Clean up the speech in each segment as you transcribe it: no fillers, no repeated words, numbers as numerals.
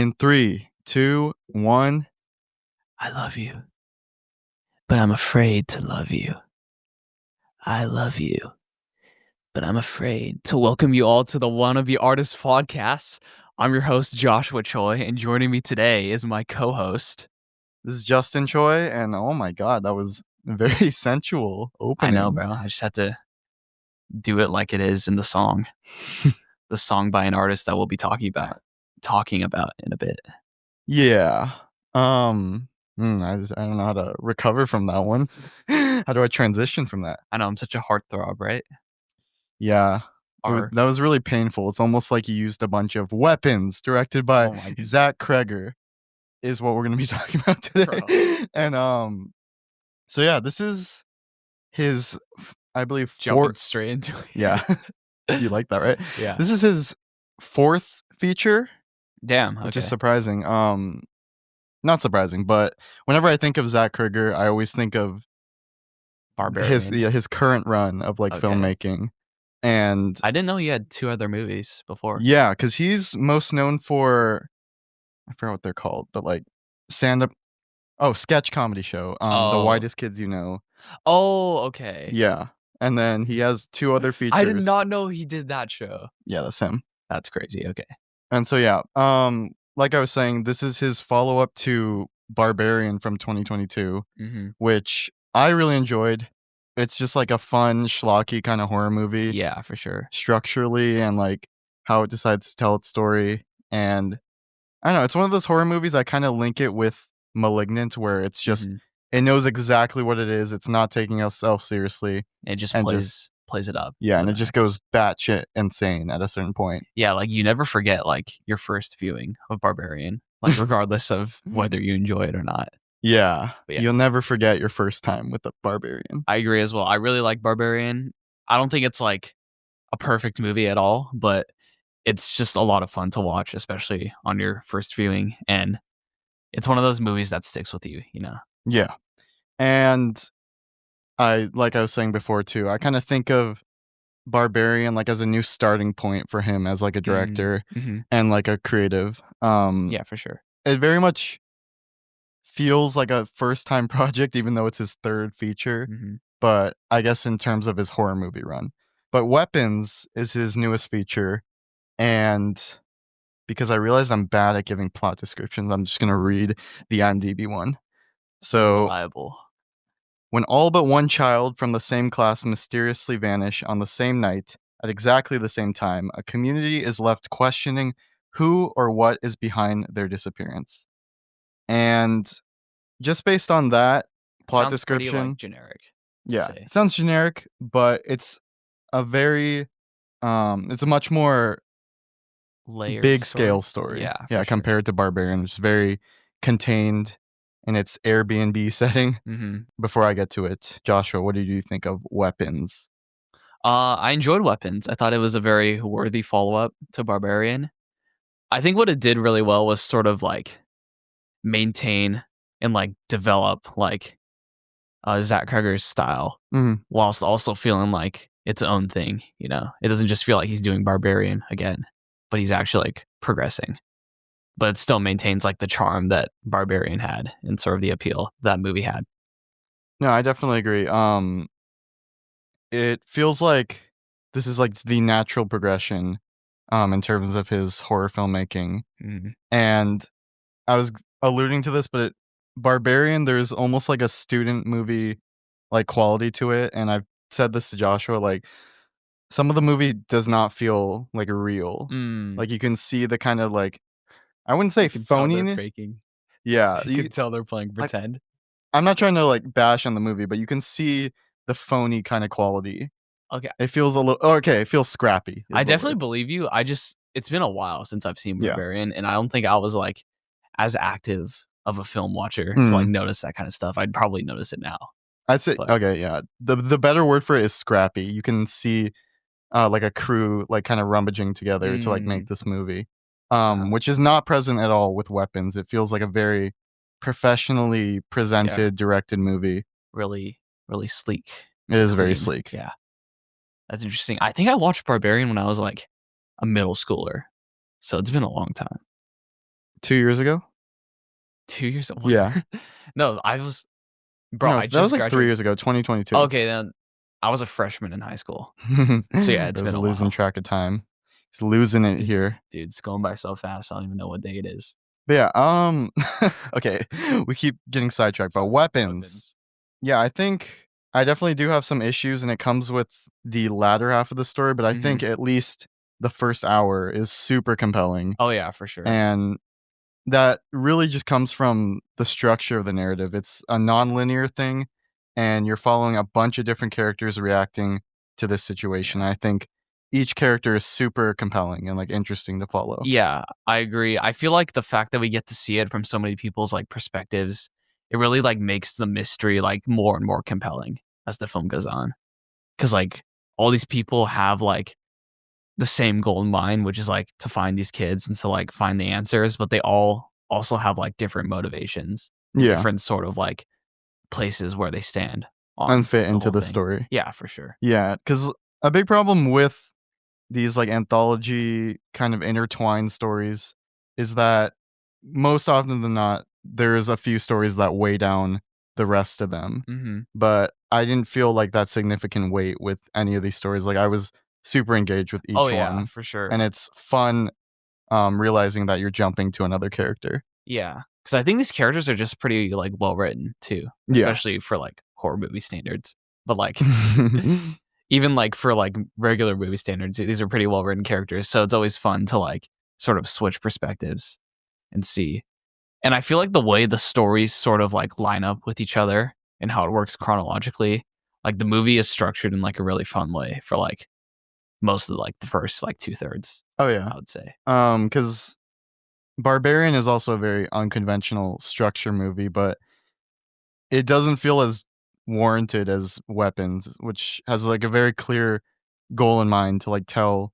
In 3, 2, 1. I love you, but I'm afraid to love you. I love you, but I'm afraid to welcome you all to the Wannabe Artist Podcast. I'm your host, Joshua Choi, and joining me today is my co-host. This is Justin Choi, and oh my god, that was a very sensual opening. I know, bro. I just had to do it like it is in the song. The song by an artist that we'll be talking about in a bit. Yeah. I don't know how to recover from that one. How do I transition from that? I know, I'm such a heartthrob, right? Yeah. Our That was really painful. It's almost like he used a bunch of weapons directed by Oh my goodness. Zach Cregger is what we're going to be talking about today. Bro. And so yeah, this is his, I believe, jumping straight into it. Yeah. You like that, right? Yeah. This is his fourth feature, Damn. which Okay. is surprising. Not surprising, but whenever I think of Zach Cregger, I always think of Barbarian. his current run of like Okay. filmmaking. And I didn't know he had 2 other movies before. yeah, because he's most known for, I forgot what they're called, but like stand-up, sketch comedy show, The Whitest Kids You Know. Oh, okay. Yeah, and then he has 2 other features. I did not know he did that show. Yeah, that's him. That's crazy. Okay. And so yeah, like I was saying, this is his follow-up to Barbarian from 2022, which I really enjoyed. It's just like a fun, schlocky kind of horror movie. Yeah, for sure. Structurally and like how it decides to tell its story. And I don't know, it's one of those horror movies I kind of link it with Malignant, where it's just it knows exactly what it is. It's not taking itself seriously. It just plays it up. Yeah, and it just goes batshit insane at a certain point. Yeah, like you never forget like your first viewing of Barbarian, like regardless of whether you enjoy it or not. Yeah, But yeah. You'll never forget your first time with the Barbarian. I agree as well. I really like Barbarian. I don't think it's like a perfect movie at all, but it's just a lot of fun to watch, especially on your first viewing. And it's one of those movies that sticks with you, you know? Yeah. And like I was saying before too, I kind of think of Barbarian like as a new starting point for him as like a director and like a creative. Yeah, for sure. It very much feels like a first time project, even though it's his third feature. But I guess in terms of his horror movie run. But Weapons is his newest feature. And because I realized I'm bad at giving plot descriptions, I'm just going to read the IMDb one. So, Reliable. When all but one child from the same class mysteriously vanish on the same night at exactly the same time, a community is left questioning who or what is behind their disappearance. And just based on that plot description, pretty, like, generic. Yeah, it sounds generic, but it's a very it's a much more layered big scale story. Yeah, compared to Barbarian. It's very contained in its Airbnb setting. Before I get to it, Joshua, what did you think of Weapons? I enjoyed Weapons. I thought it was a very worthy follow-up to Barbarian. I think what it did really well was sort of like maintain and like develop like Zach Cregger's style, whilst also feeling like its own thing. You know, it doesn't just feel like he's doing Barbarian again, but he's actually like progressing. But it still maintains like the charm that Barbarian had and sort of the appeal that movie had. No, I definitely agree. It feels like this is like the natural progression in terms of his horror filmmaking. And I was alluding to this, but Barbarian, there's almost like a student movie like quality to it. And I've said this to Joshua, like some of the movie does not feel like real. Like you can see the kind of like, I wouldn't say phony. They're faking. Yeah. You can tell they're playing pretend. I'm not trying to like bash on the movie, but you can see the phony kind of quality. Okay. It feels a little, it feels scrappy. I definitely believe you. It's been a while since I've seen Barbarian, and I don't think I was like as active of a film watcher to like notice that kind of stuff. I'd probably notice it now. I'd say, the better word for it is scrappy. You can see like a crew like kind of rummaging together to like make this movie, which is not present at all with Weapons. It feels like a very professionally presented, directed movie. Really, really sleek. It is very sleek. Yeah. That's interesting. I think I watched Barbarian when I was like a middle schooler. So it's been a long time. 2 years ago? 2 years? Yeah. No, I was bro, No, I that was, just like, 3 graduated. years ago, 2022. Okay, then I was a freshman in high school. So, yeah, I it's was been a losing while. track of time. He's losing it here. Dude, it's going by so fast, I don't even know what day it is. But yeah, okay, we keep getting sidetracked, but Sorry, weapons. Yeah, I think I definitely do have some issues, and it comes with the latter half of the story, but I think Mhm. at least the first hour is super compelling, Oh, yeah, for sure. and that really just comes from the structure of the narrative. It's a nonlinear thing, and you're following a bunch of different characters reacting to this situation. Yeah. I think each character is super compelling and, like, interesting to follow. Yeah, I agree. I feel like the fact that we get to see it from so many people's, like, perspectives, it really, like, makes the mystery, like, more and more compelling as the film goes on. Because like, all these people have, like, the same goal in mind, which is, like, to find these kids and to, like, find the answers, but they all also have, like, different motivations and Yeah, different sort of, like, places where they stand and on fit the into whole the thing. story. Yeah, for sure. Yeah, because a big problem with these, like, anthology kind of intertwined stories is that most often than not, there's a few stories that weigh down the rest of them, Mhm. but I didn't feel like that significant weight with any of these stories. Like, I was super engaged with Oh, each yeah, one, for sure. and it's fun, realizing that you're jumping to another character. Yeah, because I think these characters are just pretty, like, well written too, Yeah. especially for, like, horror movie standards. But, like, even, like, for, like, regular movie standards, these are pretty well written characters, so it's always fun to, like, sort of switch perspectives and see. And I feel like the way the stories sort of, like, line up with each other and how it works chronologically, like, the movie is structured in, like, a really fun way for, like, most of, like, the first, like, 2/3, Oh, yeah. I would say. Because Barbarian is also a very unconventional structure movie, but it doesn't feel as warranted as Weapons, which has, like, a very clear goal in mind to, like, tell,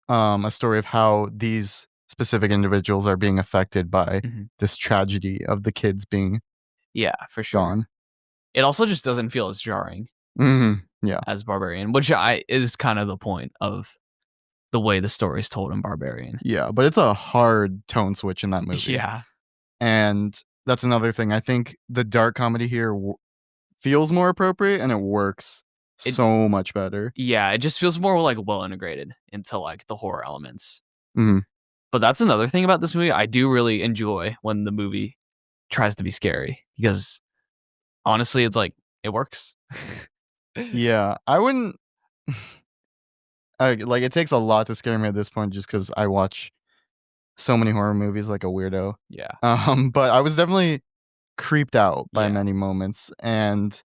a story of how these specific individuals are being affected by Mhm. this tragedy of the kids being Yeah, for sure. gone. It also just doesn't feel as jarring Mhm. Yeah. as Barbarian, which I is kind of the point of the way the story is told in Barbarian. Yeah, but it's a hard tone switch in that movie, Yeah. and that's another thing. I think the dark comedy here feels more appropriate, and it works It so much better. yeah, it just feels more, like, well integrated into, like, the horror elements. Mhm. But that's another thing about this movie, I do really enjoy when the movie tries to be scary because honestly, it's like, it works. Yeah, I wouldn't like, it takes a lot to scare me at this point just because I watch so many horror movies like a weirdo. Yeah, But I was definitely creeped out by yeah. many moments, and,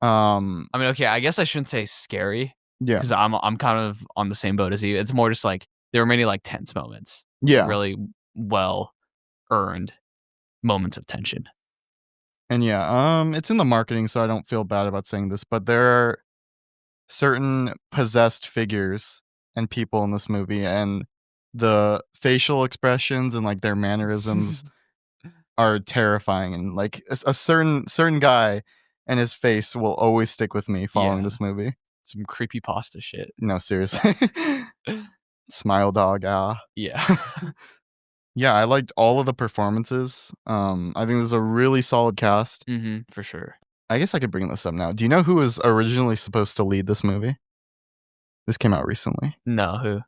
um I mean, okay, I guess I shouldn't say scary yeah. because I'm kind of on the same boat as you. It's more just like there were many like tense moments, like Yeah, really well earned moments of tension. and yeah, it's in the marketing, so I don't feel bad about saying this, but there are certain possessed figures and people in this movie, and the facial expressions and, like, their mannerisms are terrifying, and, like, a certain guy and his face will always stick with me following Yeah, this movie. some creepy pasta shit. No, seriously. Smile dog, ah. Yeah. Yeah, I liked all of the performances. I think this is a really solid cast. For sure. I guess I could bring this up now. Do you know who was originally supposed to lead this movie? This came out recently. No, who?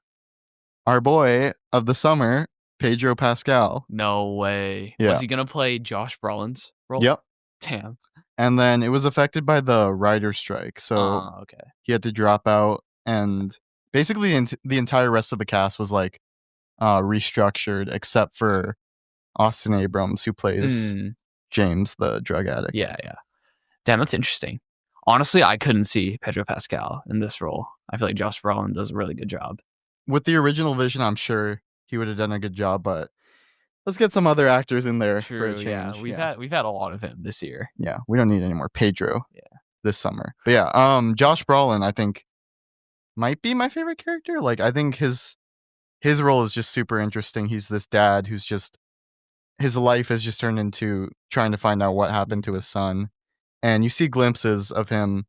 Our boy of the summer, Pedro Pascal. No way. Was Yeah. he gonna play Josh Brolin's role? Yep. Damn. And then it was affected by the writer's strike, so Okay. he had to drop out, and basically the entire rest of the cast was, like, restructured except for Austin Abrams, who plays Mm, James, the drug addict. yeah, yeah. Damn, that's interesting. Honestly, I couldn't see Pedro Pascal in this role. I feel like Josh Brolin does a really good job. With the original vision, I'm sure he would have done a good job, but let's get some other actors in there for a True, yeah. change. Yeah. We've had a lot of him this year. Yeah, we don't need any more Pedro Yeah. this summer. But yeah, Josh Brolin, I think, might be my favorite character. Like, I think his role is just super interesting. He's this dad who's just his life has just turned into trying to find out what happened to his son. And you see glimpses of him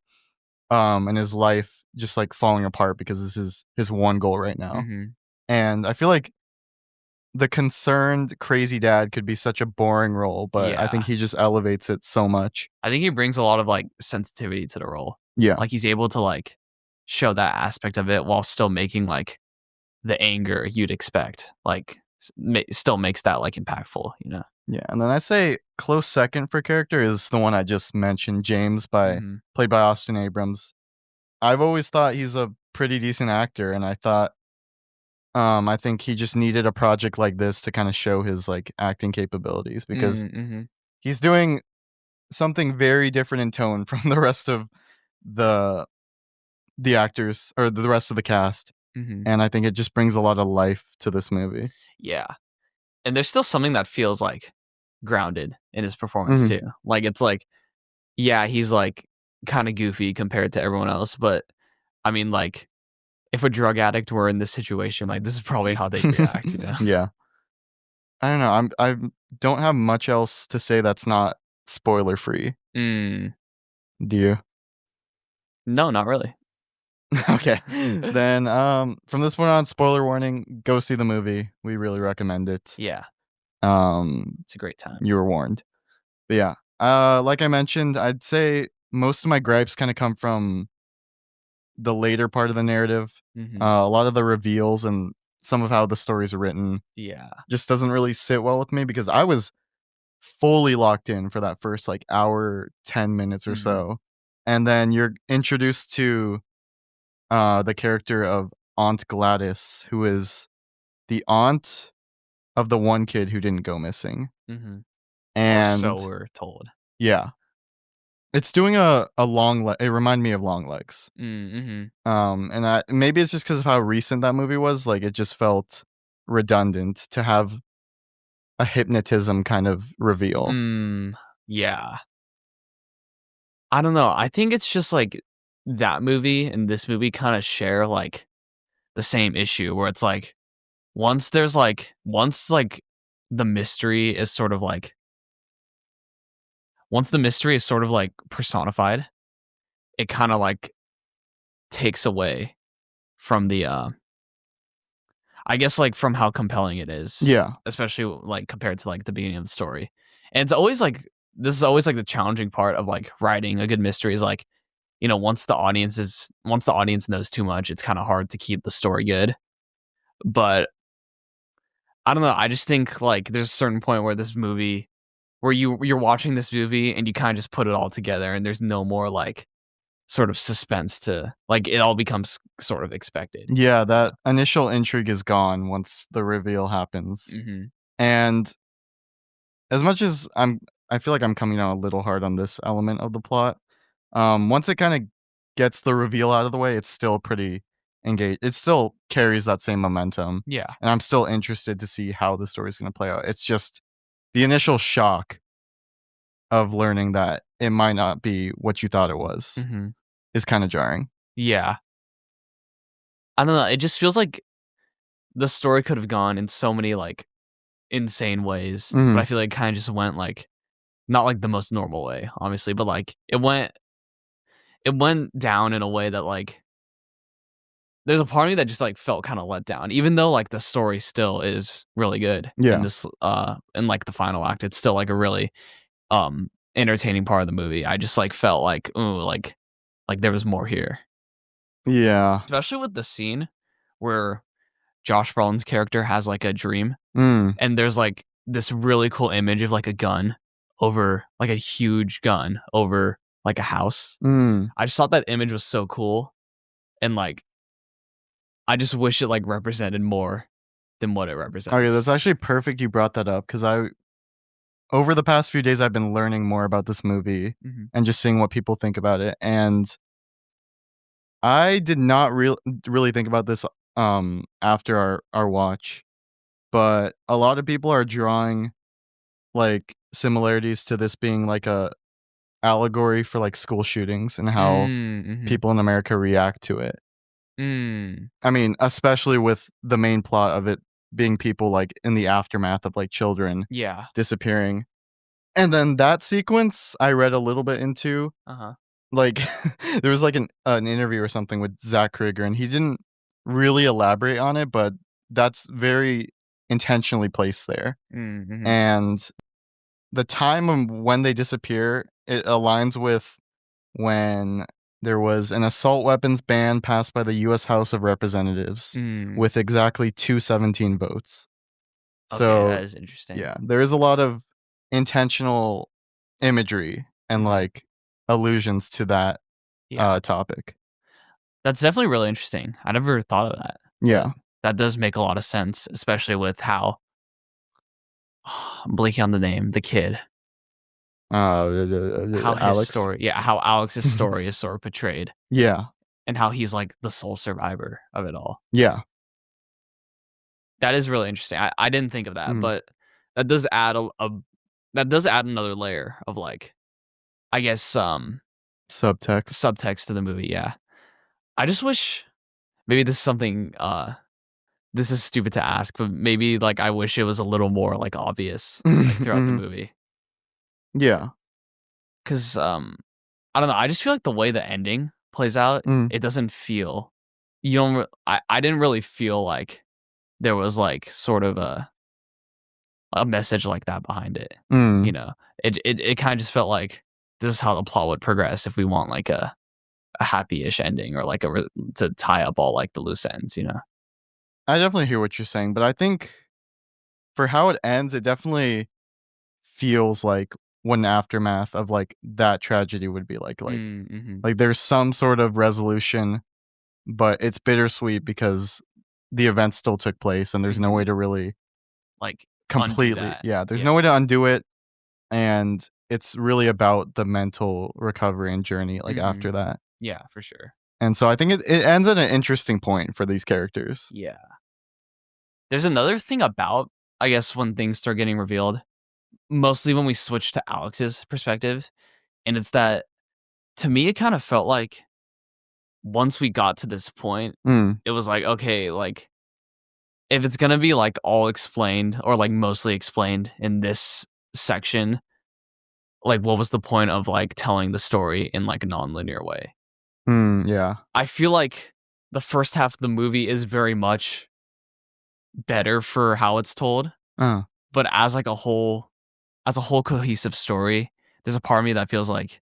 and his life just, like, falling apart because this is his one goal right now. Mhm. And I feel like the concerned crazy dad could be such a boring role, but I think Yeah. he just elevates it so much. I think he brings a lot of, like, sensitivity to the role. Yeah. Like, he's able to, like, show that aspect of it while still making, like, the anger you'd expect. Like, still makes that, like, impactful, you know? Yeah, and then I say close second for character is the one I just mentioned, James, Mhm. played by Austin Abrams. I've always thought he's a pretty decent actor, and I think he just needed a project like this to kinda show his, like, acting capabilities because Mhm. he's doing something very different in tone from the rest of the the actors or the rest of the cast, Mhm. and I think it just brings a lot of life to this movie. Yeah. And there's still something that feels, like, grounded in his performance Mhm. too. Like, it's like, yeah, he's, like, kinda goofy compared to everyone else, but, I mean, like, if a drug addict were in this situation, like, this is probably how they'd react, you know? Yeah. I don't know, I don't have much else to say that's not spoiler free. Mm. Do you? No, not really. Okay. Then, from this point on, spoiler warning, go see the movie. We really recommend it. Yeah, Um, it's a great time. you were warned. But yeah, like I mentioned, I'd say most of my gripes kinda come from the later part of the narrative. Mhm. A lot of the reveals and some of how the story's written Yeah. just doesn't really sit well with me because I was fully locked in for that first, like, hour, 10 minutes or Mhm. so, and then you're introduced to, the character of Aunt Gladys, who is the aunt of the one kid who didn't go missing, Mhm. Or so and we're told. yeah, it's doing a long le it reminded me of Long Legs, Mhm. and I maybe it's just because of how recent that movie was, like, it just felt redundant to have a hypnotism kind of reveal. Mm, yeah. I don't know, I think it's just, like, that movie and this movie kinda share, like, the same issue where it's, like, once, the mystery is sort of, like once the mystery is sort of, like, personified, it kinda, like, takes away from the, I guess, like, from how compelling it is, Yeah. especially, like, compared to, like, the beginning of the story. And it's always, like this is always, like, the challenging part of, like, writing a good mystery is, like, you know, once the audience knows too much, it's kinda hard to keep the story good. But, I don't know, I just think, like, there's a certain point where this movie where you're watching this movie and you kinda just put it all together and there's no more, like, sort of suspense to like, it all becomes sort of expected, Yeah, you know? that initial intrigue is gone once the reveal happens, Mhm. and as much as I feel like I'm coming out a little hard on this element of the plot, once it kinda gets the reveal out of the way, it's still pretty engaged. It still carries that same momentum, Yeah. and I'm still interested to see how the story's gonna play out. It's just the initial shock of learning that it might not be what you thought it was Mhm. is kinda jarring. Yeah. I don't know, it just feels like the story could have gone in so many, like, insane ways, but I Mhm. feel like it kinda just went, like not, like, the most normal way, obviously, but, like, it went down in a way that, like there's a part of me that just, like, felt kinda let down, even though, like, the story still is really good in Yeah. this, in, like, the final act, it's still, like, a really, entertaining part of the movie. I just, like, felt like, "Ooh," like, there was more here. Yeah. Especially with the scene where Josh Brolin's character has, like, a dream, Mm. and there's, like, this really cool image of, like, a gun over like, a huge gun over, like, a house. Mm. I just thought that image was so cool, and, like, I just wish it, like, represented more than what it Okay, that's represents. actually perfect you brought that up because I over the past few days, I've been learning more about this movie Mhm. and just seeing what people think about it, and I did not really think about this, after our watch, but a lot of people are drawing, like, similarities to this being, like, a allegory for, like, school shootings and how Mm, mhm. people in America react to it. Mm. I mean, especially with the main plot of it being people, like, in the aftermath of, like, children Yeah. disappearing, and then that sequence I read a little bit into. Uh-huh. Like, there was, like, an interview or something with Zach Cregger, and he didn't really elaborate on it, but that's very intentionally placed there. Mm-hmm. And the time of when they disappear, it aligns with when there was an assault weapons ban passed by the U.S. House of Representatives with exactly 217 votes. Okay, So, that is interesting. yeah, there is a lot of intentional imagery and like allusions to that topic. That's definitely really interesting. I never thought of that. Yeah. That does make a lot of sense, especially with how I'm blanking on the name, the kid. How his Alex. story, how Alex's story is sort of portrayed, Yeah. and how he's like the sole survivor of it all. Yeah. That is really interesting. I didn't think of that, Mm. but that does add that does add another layer of like, I guess, subtext to the movie. Yeah, I just wish maybe this is something. This is stupid to ask, but maybe like I wish it was a little more like obvious like throughout the movie. Yeah. Cause I don't know. I just feel like the way the ending plays out, it doesn't feel. You don't. I didn't really feel like there was like sort of a message like that behind it. You know, it kind of just felt like this is how the plot would progress if we want like a happy-ish ending or like to tie up all like the loose ends. You know. I definitely hear what you're saying, but I think for how it ends, it definitely feels like what an aftermath of like that tragedy would be like. Like there's some sort of resolution, but it's bittersweet because the event still took place and there's no way to really like completely there's no way to undo it, and it's really about the mental recovery and journey like after that. Yeah, for sure. And so I think it ends at an interesting point for these characters. Yeah. There's another thing about, I guess, when things start getting revealed, mostly when we switch to Alex's perspective, and it's that to me it kind of felt like once we got to this point, it was like, okay, like if it's gonna be like all explained or like mostly explained in this section, like what was the point of like telling the story in like a non-linear way? Yeah. I feel like the first half of the movie is very much better for how it's told, but as a whole cohesive story, there's a part of me that feels like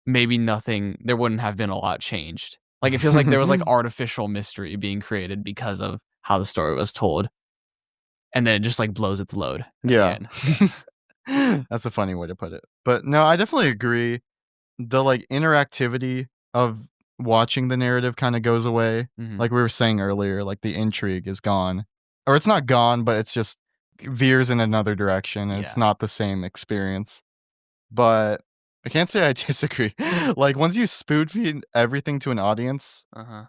maybe there wouldn't have been a lot changed. Like it feels like there was like artificial mystery being created because of how the story was told, and then it just like blows its load at the end. That's a funny way to put it. But no, I definitely agree. The like interactivity of watching the narrative kind of goes away. Like we were saying earlier, like the intrigue is gone. Or it's not gone, but it's just veers in another direction and it's not the same experience. But I can't say I disagree. Like once you spoon feed everything to an audience,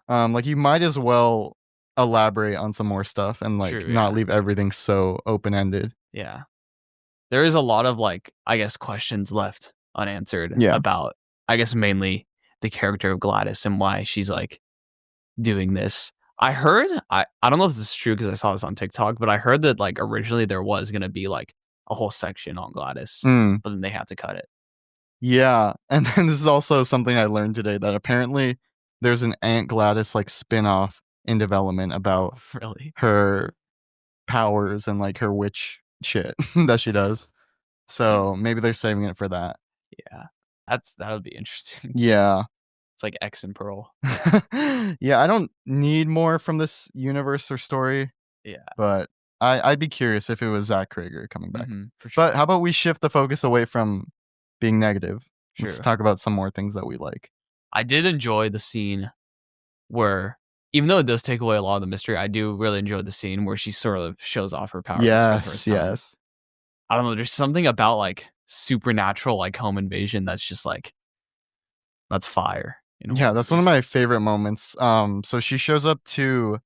like you might as well elaborate on some more stuff and like not leave everything so open ended. Yeah. There is a lot of like, I guess, questions left unanswered about, I guess, mainly the character of Gladys and why she's like doing this. I heard, I don't know if this is true because I saw this on TikTok, but I heard that like originally there was going to be like a whole section on Gladys, but then they had to cut it. Yeah, and then this is also something I learned today that apparently there's an Aunt Gladys like spin-off in development about her powers and like her witch shit that she does. So maybe they're saving it for that. Yeah. That would be interesting. Yeah. It's like X and Pearl. Yeah, I don't need more from this universe or story. Yeah. But I'd be curious if it was Zach Cregger coming back. For sure. But how about we shift the focus away from being negative? Sure. Let's talk about some more things that we like. I did enjoy the scene where, even though it does take away a lot of the mystery, I do really enjoy the scene where she sort of shows off her powers. Yes, yes. I don't know. There's something about like supernatural, like home invasion that's just like, that's fire. Yeah, that's one of my favorite moments. So she shows up to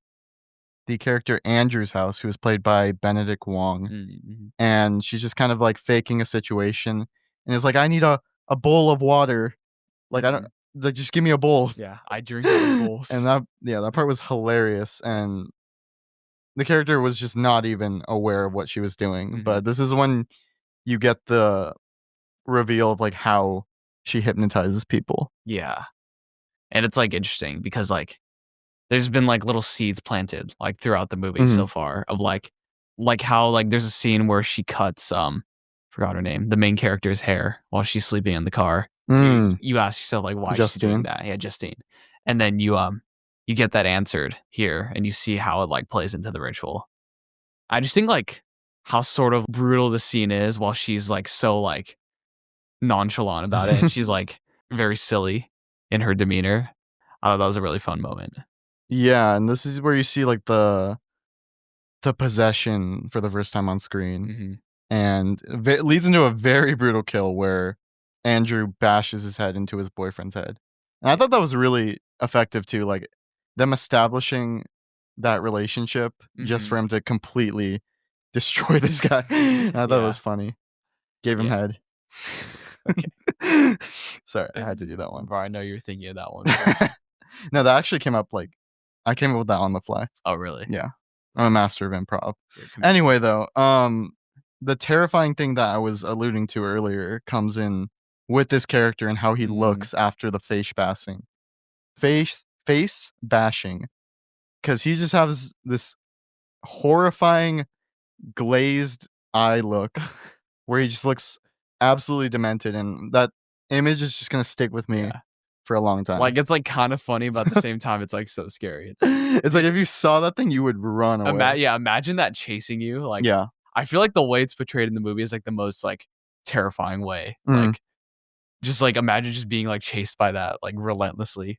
the character Andrew's house, who is played by Benedict Wong, and she's just kind of like faking a situation, and is like, "I need a bowl of water. Like I don't like just give me a bowl." Yeah, I drink out of bowls. And that part was hilarious, and the character was just not even aware of what she was doing. But this is when you get the reveal of like how she hypnotizes people. Yeah. And it's like interesting because like there's been like little seeds planted like throughout the movie so far of like like how like there's a scene where she cuts forgot her name, the main character's hair while she's sleeping in the car. You ask yourself like why she's doing Justine. that. Yeah, Justine. And then you get that answered here and you see how it like plays into the ritual. I just think like how sort of brutal the scene is while she's like so like nonchalant about it and she's like very silly in her demeanor. I thought that was a really fun moment. Yeah, and this is where you see like the possession for the first time on screen. Mm-hmm. And it leads into a very brutal kill where Andrew bashes his head into his boyfriend's head. And I thought that was really effective too, like them establishing that relationship just Mm-hmm. for him to completely destroy this guy. I thought it Yeah. was funny. Gave him Yeah. head. Okay. Sorry, I had to do that one. Bro, I know you're thinking of that one. No, that actually came up like I came up with that on the fly. Oh, really? Yeah. I'm a master of improv. Come Anyway, though, the terrifying thing that I was alluding to earlier comes in with this character and how he looks after the face bashing, because he just has this horrifying glazed eye look where he just looks absolutely demented, and that image is just gonna stick with me Yeah. for a long time. Like it's like kind of funny, but at the same time, it's like so scary. It's like, It's like if you saw that thing, you would run away. yeah, imagine that chasing you. Like, Yeah. I feel like the way it's portrayed in the movie is like the most like terrifying way. Mm. Like, just like imagine just being like chased by that like relentlessly.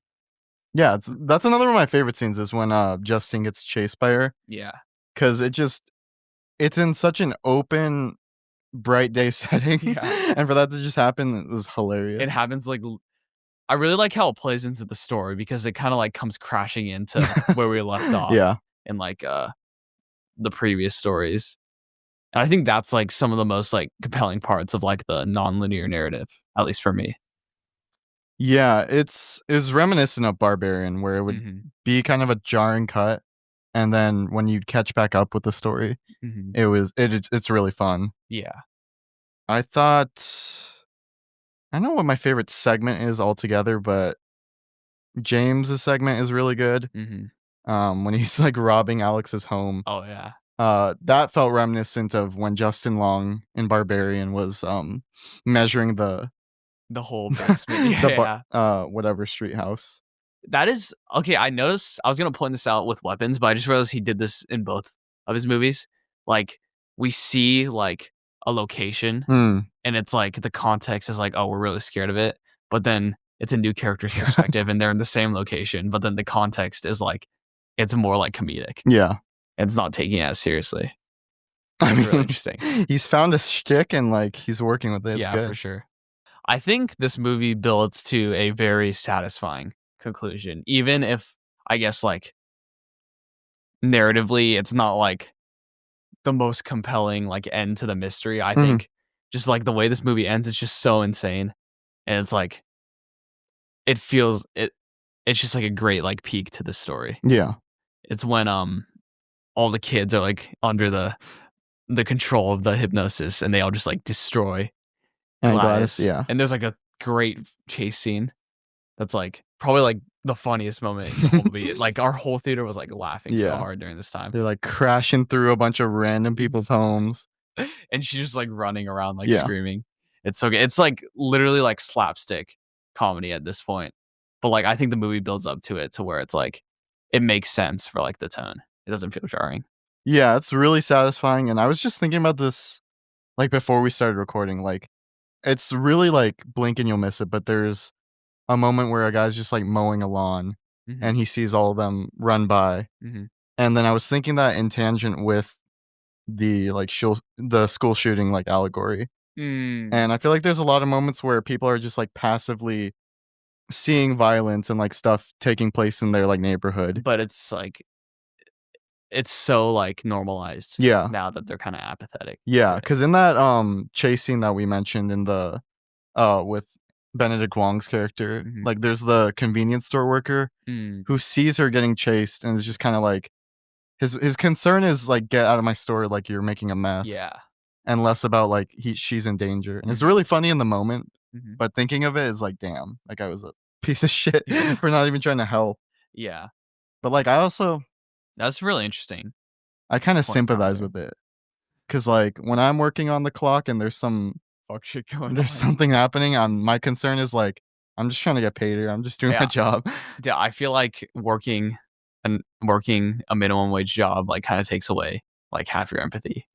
Yeah, that's another one of my favorite scenes is when Justin gets chased by her, Yeah. because it's in such an open, bright day setting, Yeah. and for that to just happen, it was hilarious. It happens like I really like how it plays into the story because it kind of like comes crashing into where we left off. Yeah. In like the previous stories. And I think that's like some of the most like compelling parts of like the non-linear narrative, at least for me. Yeah, it was reminiscent of Barbarian, where it would Mm-hmm. be kind of a jarring cut, and then when you'd catch back up with the story, Mm-hmm. it's really fun. Yeah. I thought I don't know what my favorite segment is altogether, but James's segment is really good. Mm-hmm. When he's like robbing Alex's home. Oh yeah. That felt reminiscent of when Justin Long in Barbarian was measuring the The whole basement. Yeah. whatever street house. That is okay. I noticed I was gonna point this out with weapons, but I just realized he did this in both of his movies. Like we see like a location Mm. and it's like the context is like, oh, we're really scared of it. But then it's a new character's perspective and they're in the same location, but then the context is like it's more like comedic. Yeah. It's not taking it as seriously. I That's really mean, interesting. he's found a shtick and like he's working with it. It's Yeah, good. for sure. I think this movie builds to a very satisfying conclusion, even if I guess like narratively it's not like the most compelling like end to the mystery. I think just like the way this movie ends, it's just so insane. And it's like it feels it's just like a great like peak to the story. Yeah. It's when all the kids are like under the control of the hypnosis and they all just like destroy And Gladys. yeah. And there's like a great chase scene that's like probably like the funniest moment in the whole movie. Like our whole theater was like laughing so Yeah. hard during this time. They're like crashing through a bunch of random people's homes. And she's just like running around like Yeah. screaming. It's so good. It's like literally like slapstick comedy at this point. But like I think the movie builds up to it to where it's like it makes sense for like the tone. It doesn't feel jarring. Yeah, it's really satisfying. And I was just thinking about this like before we started recording. Like it's really like blink and you'll miss it, but there's a moment where a guy's just like mowing a lawn and he sees all of them run by. And then I was thinking that in tangent with the like the school shooting like allegory. And I feel like there's a lot of moments where people are just like passively seeing violence and like stuff taking place in their like neighborhood. But it's like it's so like normalized. Yeah. Now that they're kind of apathetic. Yeah, because in that chase scene that we mentioned in the with Benedict Wong's character, like there's the convenience store worker who sees her getting chased and is just kind of like his concern is like get out of my store, like you're making a mess. Yeah. And less about like she's in danger. And it's really funny in the moment, but thinking of it is like, damn, that guy was a piece of shit for not even trying to help. Yeah. But like I also That's really interesting. I kind of Point sympathize out with it. because like when I'm working on the clock and there's Fuck shit going there's on. something happening, my concern is like I'm just trying to get paid here. I'm just doing my Yeah. job. Yeah, I feel like working a minimum wage job like kind of takes away like half your empathy.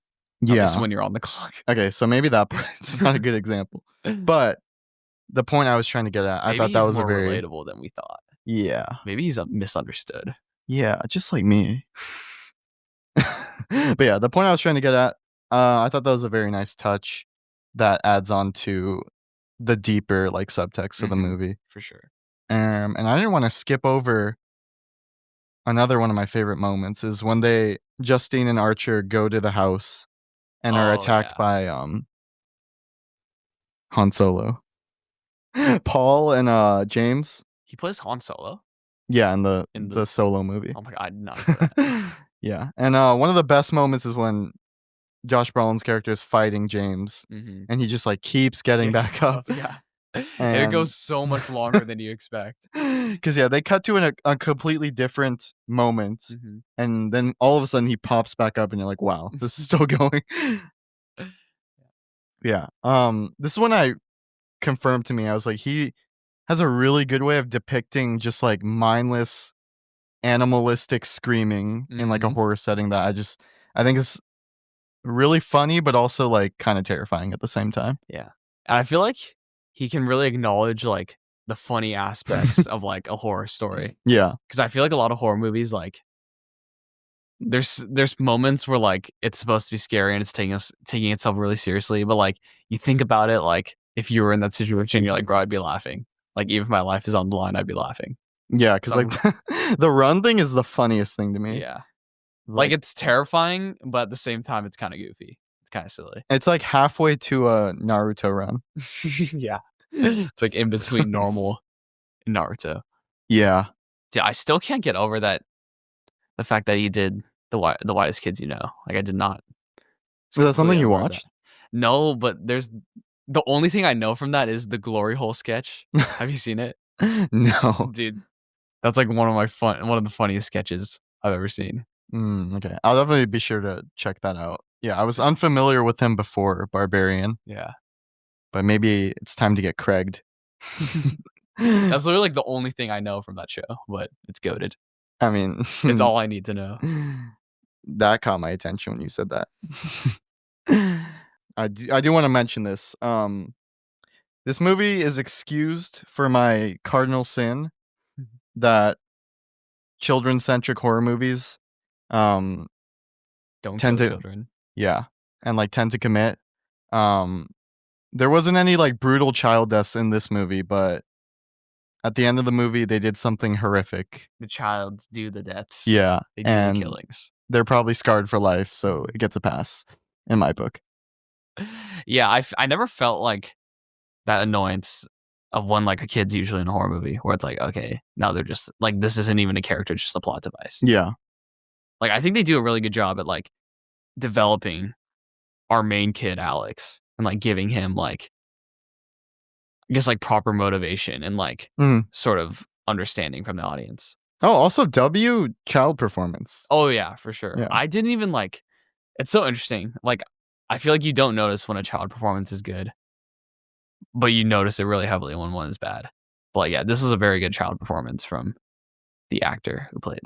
At least Yeah. when you're on the clock. Okay, so maybe that part's not a good example. But the point I was trying to get at, I Maybe thought that he's was a more very relatable than we thought. yeah. Maybe he's misunderstood. Yeah, just like me. But yeah, the point I was trying to get at, I thought that was a very nice touch that adds on to the deeper like subtext of the movie. For sure. And I didn't want to skip over another one of my favorite moments is when Justine and Archer go to the house and are attacked by Han Solo. Paul and James. He plays Han Solo Yeah, in in the Solo movie. Oh my god, I did not know that. Yeah. And one of the best moments is when Josh Brolin's character is fighting James and he just like keeps getting back up. Yeah. And it And goes so much longer than you expect. Because yeah, they cut to a completely different moment, and then all of a sudden he pops back up, and you're like, "Wow, this is still going." Yeah. This is when I confirmed to me. I was like, he has a really good way of depicting just like mindless, animalistic screaming in like a horror setting that I think is really funny, but also like kind of terrifying at the same time. Yeah. And I feel like he can really acknowledge like the funny aspects of like a horror story. Yeah. Because I feel like a lot of horror movies, like there's moments where like it's supposed to be scary and it's taking itself really seriously, but like you think about it, like if you were in that situation, you're like, bro, I'd be laughing. Like even if my life is on the line, I'd be laughing. Yeah, because like the run thing is the funniest thing to me. Yeah. Like it's terrifying, but at the same time, it's kind of goofy. It's kind of silly. It's like halfway to a Naruto run. Yeah. It's like in between normal and Naruto. Yeah. Dude, I still can't get over that. The fact that he did the Whitest Kids You Know. Like I did not. Is that something you watched? No, but there's the only thing I know from that is the glory hole sketch. Have you seen it? No. Dude, that's like one of the funniest sketches I've ever seen. Okay. I'll definitely be sure to check that out. Yeah, I was unfamiliar with him before Barbarian. Yeah. But maybe it's time to get Craiged. That's literally like the only thing I know from that show, but it's goated. I mean, it's all I need to know. That caught my attention when you said that. I do want to mention this. This movie is excused for my cardinal sin that children-centric horror movies don't tend kill to children. Yeah, and like tend to commit. There wasn't any like brutal child deaths in this movie, but at the end of the movie they did something horrific. The child do the deaths. Yeah, they do the killings. They're probably scarred for life, so it gets a pass in my book. Yeah, I never felt like that annoyance of when like a kid's usually in a horror movie where it's like, okay, now they're just like, this isn't even a character, it's just a plot device. Yeah. Like I think they do a really good job at like developing our main kid Alex and like giving him like I guess like proper motivation and like sort of understanding from the audience. Oh, also W child performance. Oh yeah, for sure. Yeah. I didn't even like it's so interesting. Like I feel like you don't notice when a child performance is good, but you notice it really heavily when one is bad. But yeah, this is a very good child performance from the actor who played.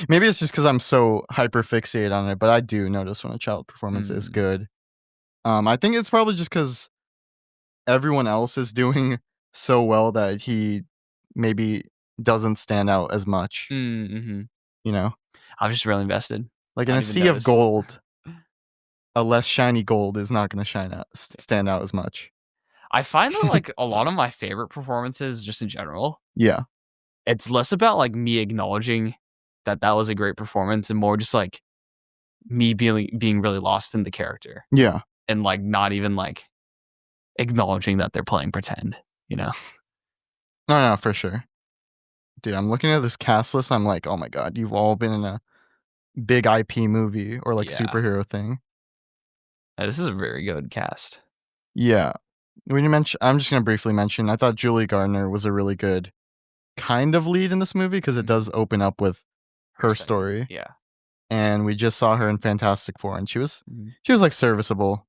Maybe it's just because I'm so hyper fixated on it, but I do notice when a child performance is good. I think it's probably just because everyone else is doing so well that he maybe doesn't stand out as much. You know? I'm just really invested. Like in a sea of gold, a less shiny gold is not going to stand out as much. I find that like a lot of my favorite performances just in general. Yeah. It's less about like me acknowledging that was a great performance and more just like me being really lost in the character. Yeah. And like not even like acknowledging that they're playing pretend, you know? No, for sure. Dude, I'm looking at this cast list. I'm like, oh my God, you've all been in a big IP movie or like superhero thing. This is a very good cast. Yeah. When you mention, I'm just going to briefly mention, I thought Julie Gardner was a really good kind of lead in this movie because it does open up with her story. Yeah. and we just saw her in Fantastic Four, and she was like serviceable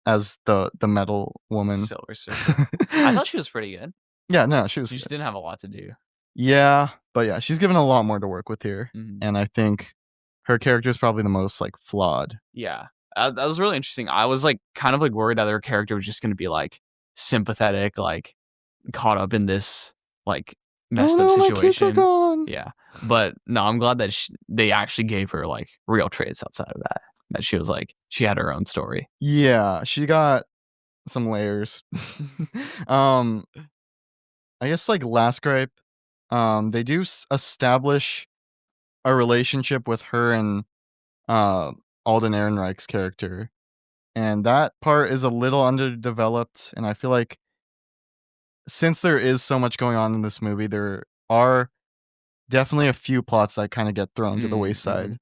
as the metal woman. Silver Surfer. I thought she was pretty good. Yeah, no, she was. She just didn't have a lot to do. Yeah, but yeah, she's given a lot more to work with here, and I think her character is probably the most like flawed. Yeah, that was really interesting. I was like kind of like worried that her character was just going to be like sympathetic, like caught up in this like messed up situation. My kids are gone. Yeah, but no, I'm glad that they actually gave her like real traits outside of that. That she was like she had her own story. Yeah, she got some layers. I guess like last gripe, they do establish a relationship with her and Alden Ehrenreich's character, and that part is a little underdeveloped. And I feel like since there is so much going on in this movie, there are definitely a few plots that kind of get thrown to the wayside.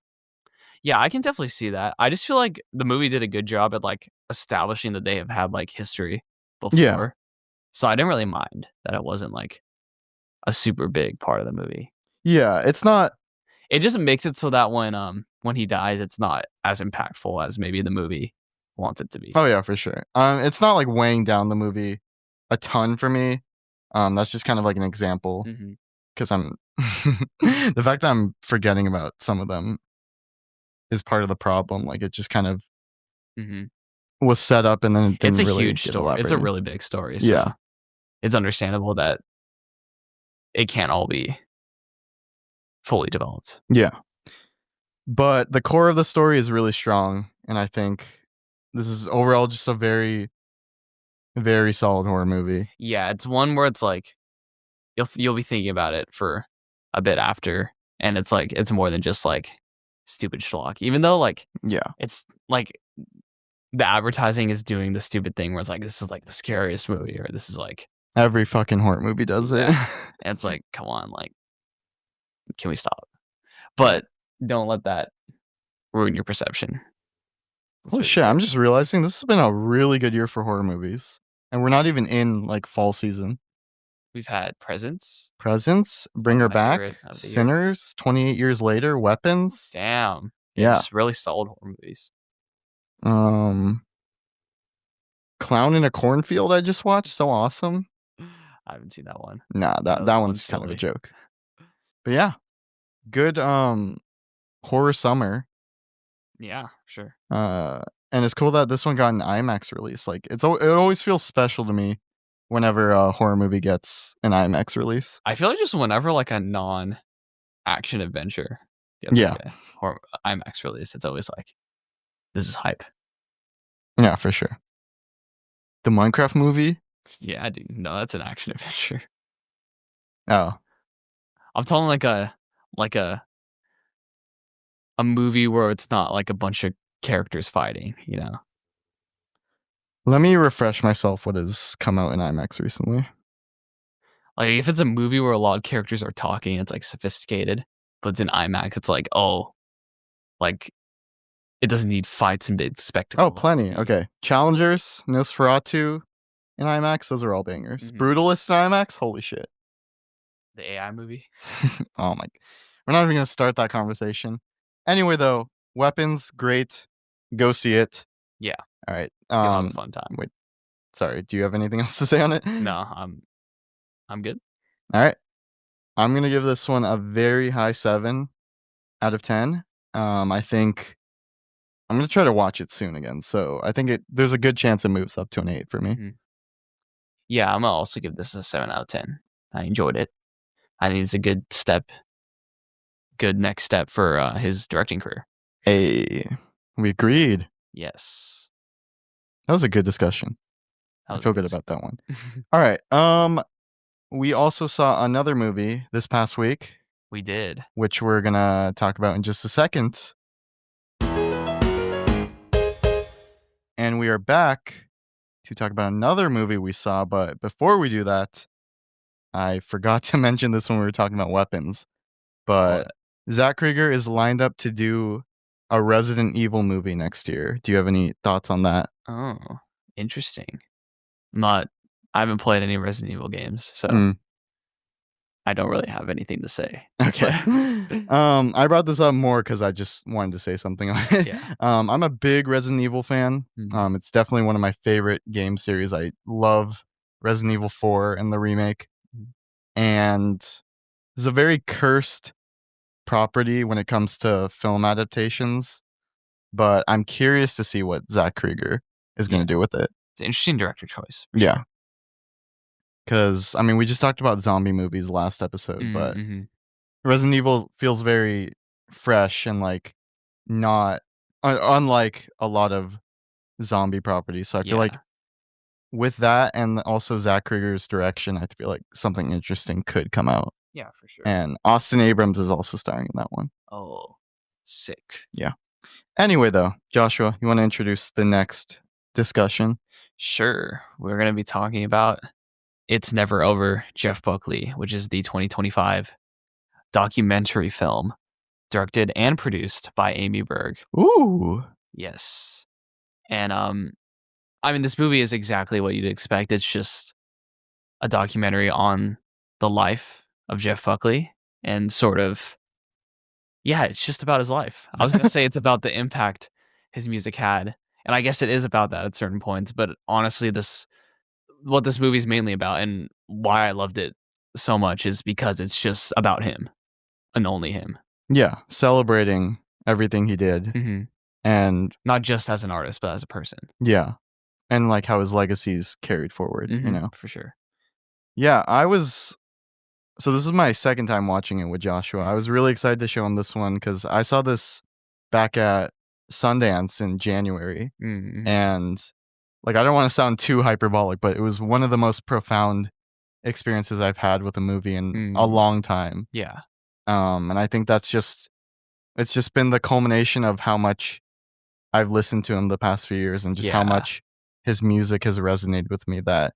Yeah, I can definitely see that. I just feel like the movie did a good job at like establishing that they have had like history before. Yeah. So I didn't really mind that it wasn't like a super big part of the movie. Yeah, it's not. It just makes it so that when he dies, it's not as impactful as maybe the movie wants it to be. Oh yeah, for sure. It's not like weighing down the movie a ton for me. That's just kind of like an example because I'm the fact that I'm forgetting about some of them is part of the problem. Like it just kind of was set up and then it didn't really huge story. It's a really big story. So yeah, it's understandable that it can't all be fully developed. Yeah, but the core of the story is really strong, and I think this is overall just a very, very solid horror movie. Yeah, it's one where it's like you'll be thinking about it for a bit after, and it's like it's more than just like stupid schlock. Even though like it's like the advertising is doing the stupid thing where it's like this is like the scariest movie, or this is like every fucking horror movie does it. And it's like, come on, like, can we stop? But don't let that ruin your perception. Holy shit, I'm just realizing this has been a really good year for horror movies. And we're not even in like fall season. We've had Presents, Bring Her Back, Sinners, 28 Years Later, Weapons. Damn. Yeah. Just really solid horror movies. Clown in a Cornfield I just watched. So awesome. I haven't seen that one. Nah, that one's kind of a joke. But yeah. Good horror summer. Yeah, sure. And it's cool that this one got an IMAX release. Like it always feels special to me whenever a horror movie gets an IMAX release. I feel like just whenever like a non-action adventure gets like a horror IMAX release, it's always like, this is hype. Yeah, for sure. The Minecraft movie? Yeah, dude. No, that's an action adventure. Oh. I'm talking like a movie where it's not like a bunch of characters fighting, you know? Let me refresh myself what has come out in IMAX recently. Like if it's a movie where a lot of characters are talking, it's like sophisticated, but it's in IMAX, it's like, oh, like it doesn't need fights and big spectacle. Oh, plenty. Okay. Challengers, Nosferatu in IMAX, those are all bangers. Brutalist in IMAX, holy shit. The AI movie? Oh my. We're not even going to start that conversation. Anyway, though, Weapons, great. Go see it. Yeah. All right. You'll have a fun time. Wait. Sorry. Do you have anything else to say on it? No, I'm good. All right. I'm going to give this one a very high 7 out of 10. I think I'm going to try to watch it soon again. So I think there's a good chance it moves up to an 8 for me. Yeah, I'm going to also give this a 7 out of 10. I enjoyed it. I think it's a good next step for his directing career. Hey, we agreed. Yes. That was a good discussion. I feel good about that one. All right. We also saw another movie this past week. We did. Which we're going to talk about in just a second. And we are back to talk about another movie we saw. But before we do that, I forgot to mention this when we were talking about Weapons. But Zach Cregger is lined up to do a Resident Evil movie next year. Do you have any thoughts on that? Oh, interesting. I haven't played any Resident Evil games, so I don't really have anything to say. Okay. I brought this up more because I just wanted to say something on it. Yeah. I'm a big Resident Evil fan. Mhm. It's definitely one of my favorite game series. I love Resident Evil 4 and the remake, Mhm. and it's a very cursed property when it comes to film adaptations, but I'm curious to see what Zach Cregger is gonna Yeah. do with it. It's an interesting director choice for Yeah, sure. because I mean, we just talked about zombie movies last episode, but Mhm. Resident Evil feels very fresh and, like, not unlike a lot of zombie properties, so I feel like Yeah. with that and also Zach Cregger's direction, I feel like something interesting could come out, Yeah, for sure. and Austin Abrams is also starring in that one. Oh, sick. Yeah. Anyway, though, Joshua, you wanna introduce the next discussion? Sure. We're gonna be talking about It's Never Over, Jeff Buckley, which is the 2025 documentary film directed and produced by Amy Berg. Ooh. Yes. And I mean this movie is exactly what you'd expect. It's just a documentary on the life of Jeff Buckley and sort of yeah, it's just about his life. I was going to say it's about the impact his music had. And I guess it is about that at certain points, but honestly this what this movie's mainly about and why I loved it so much is because it's just about him and only him. Yeah, celebrating everything he did, Mhm. and Not just as an artist, but as a person. yeah, and, like, how his legacy's carried forward, you know? For sure. Yeah, I was so this is my second time watching it with Joshua. I Mhm. was really excited to show him this one because I saw this back at Sundance in January, Mhm. and, like, I don't wanna sound too hyperbolic, but it was one of the most profound experiences I've had with a movie in a Mhm. long time, Yeah, and I think it's just been the culmination of how much I've listened to him the past few years and just how yeah, much his music has resonated with me that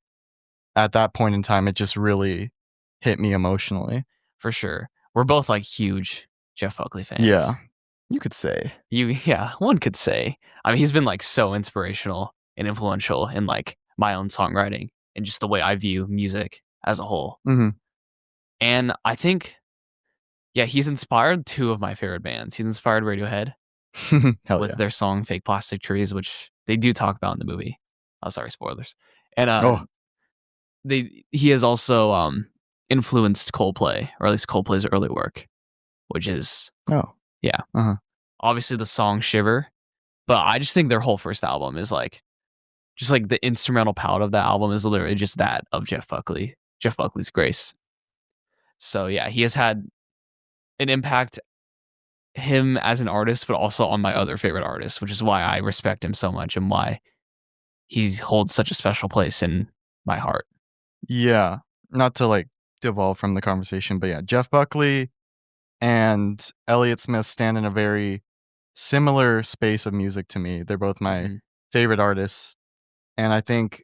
at that point in time, it just really hit me emotionally. for sure. We're both like huge Jeff Buckley fans. Yeah, you could say. Yeah, one could say. I mean, he's been like so inspirational and influential in like my own songwriting and just the way I view music as a whole. Mhm. And I think, yeah, he's inspired two of my favorite bands. He's inspired Radiohead Hell with yeah. their song "Fake Plastic Trees," which they do talk about in the movie. Oh, sorry, spoilers. And Oh, he has also influenced Coldplay, or at least Coldplay's early work, which is oh, yeah, uh-huh. obviously the song "Shiver." But I just think their whole first album is like just like the instrumental palette of that album is literally just that of Jeff Buckley's grace. So yeah, he has had an impact him as an artist, but also on my other favorite artists, which is why I respect him so much and why he holds such a special place in my heart. Yeah, not to, like, devolve from the conversation, but yeah, Jeff Buckley and Elliott Smith stand in a very similar space of music to me. They're both my Mhm. favorite artists, and I think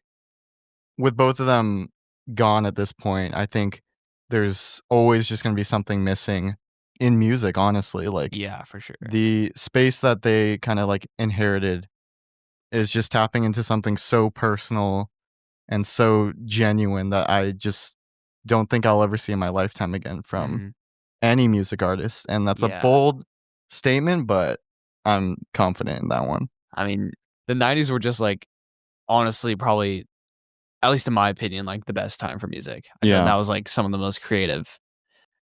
with both of them gone at this point, I think there's always just gonna be something missing in music, honestly, like, Yeah, for sure. the space that they kinda, like, inherited is just tapping into something so personal and so genuine that I just don't think I'll ever see in my lifetime again from Mhm. any music artist, and that's a Yeah. bold statement, but I'm confident in that one. I mean, the 90s were just like honestly probably at least in my opinion like the best time for music. I feel like Yeah. that was like some of the most creative.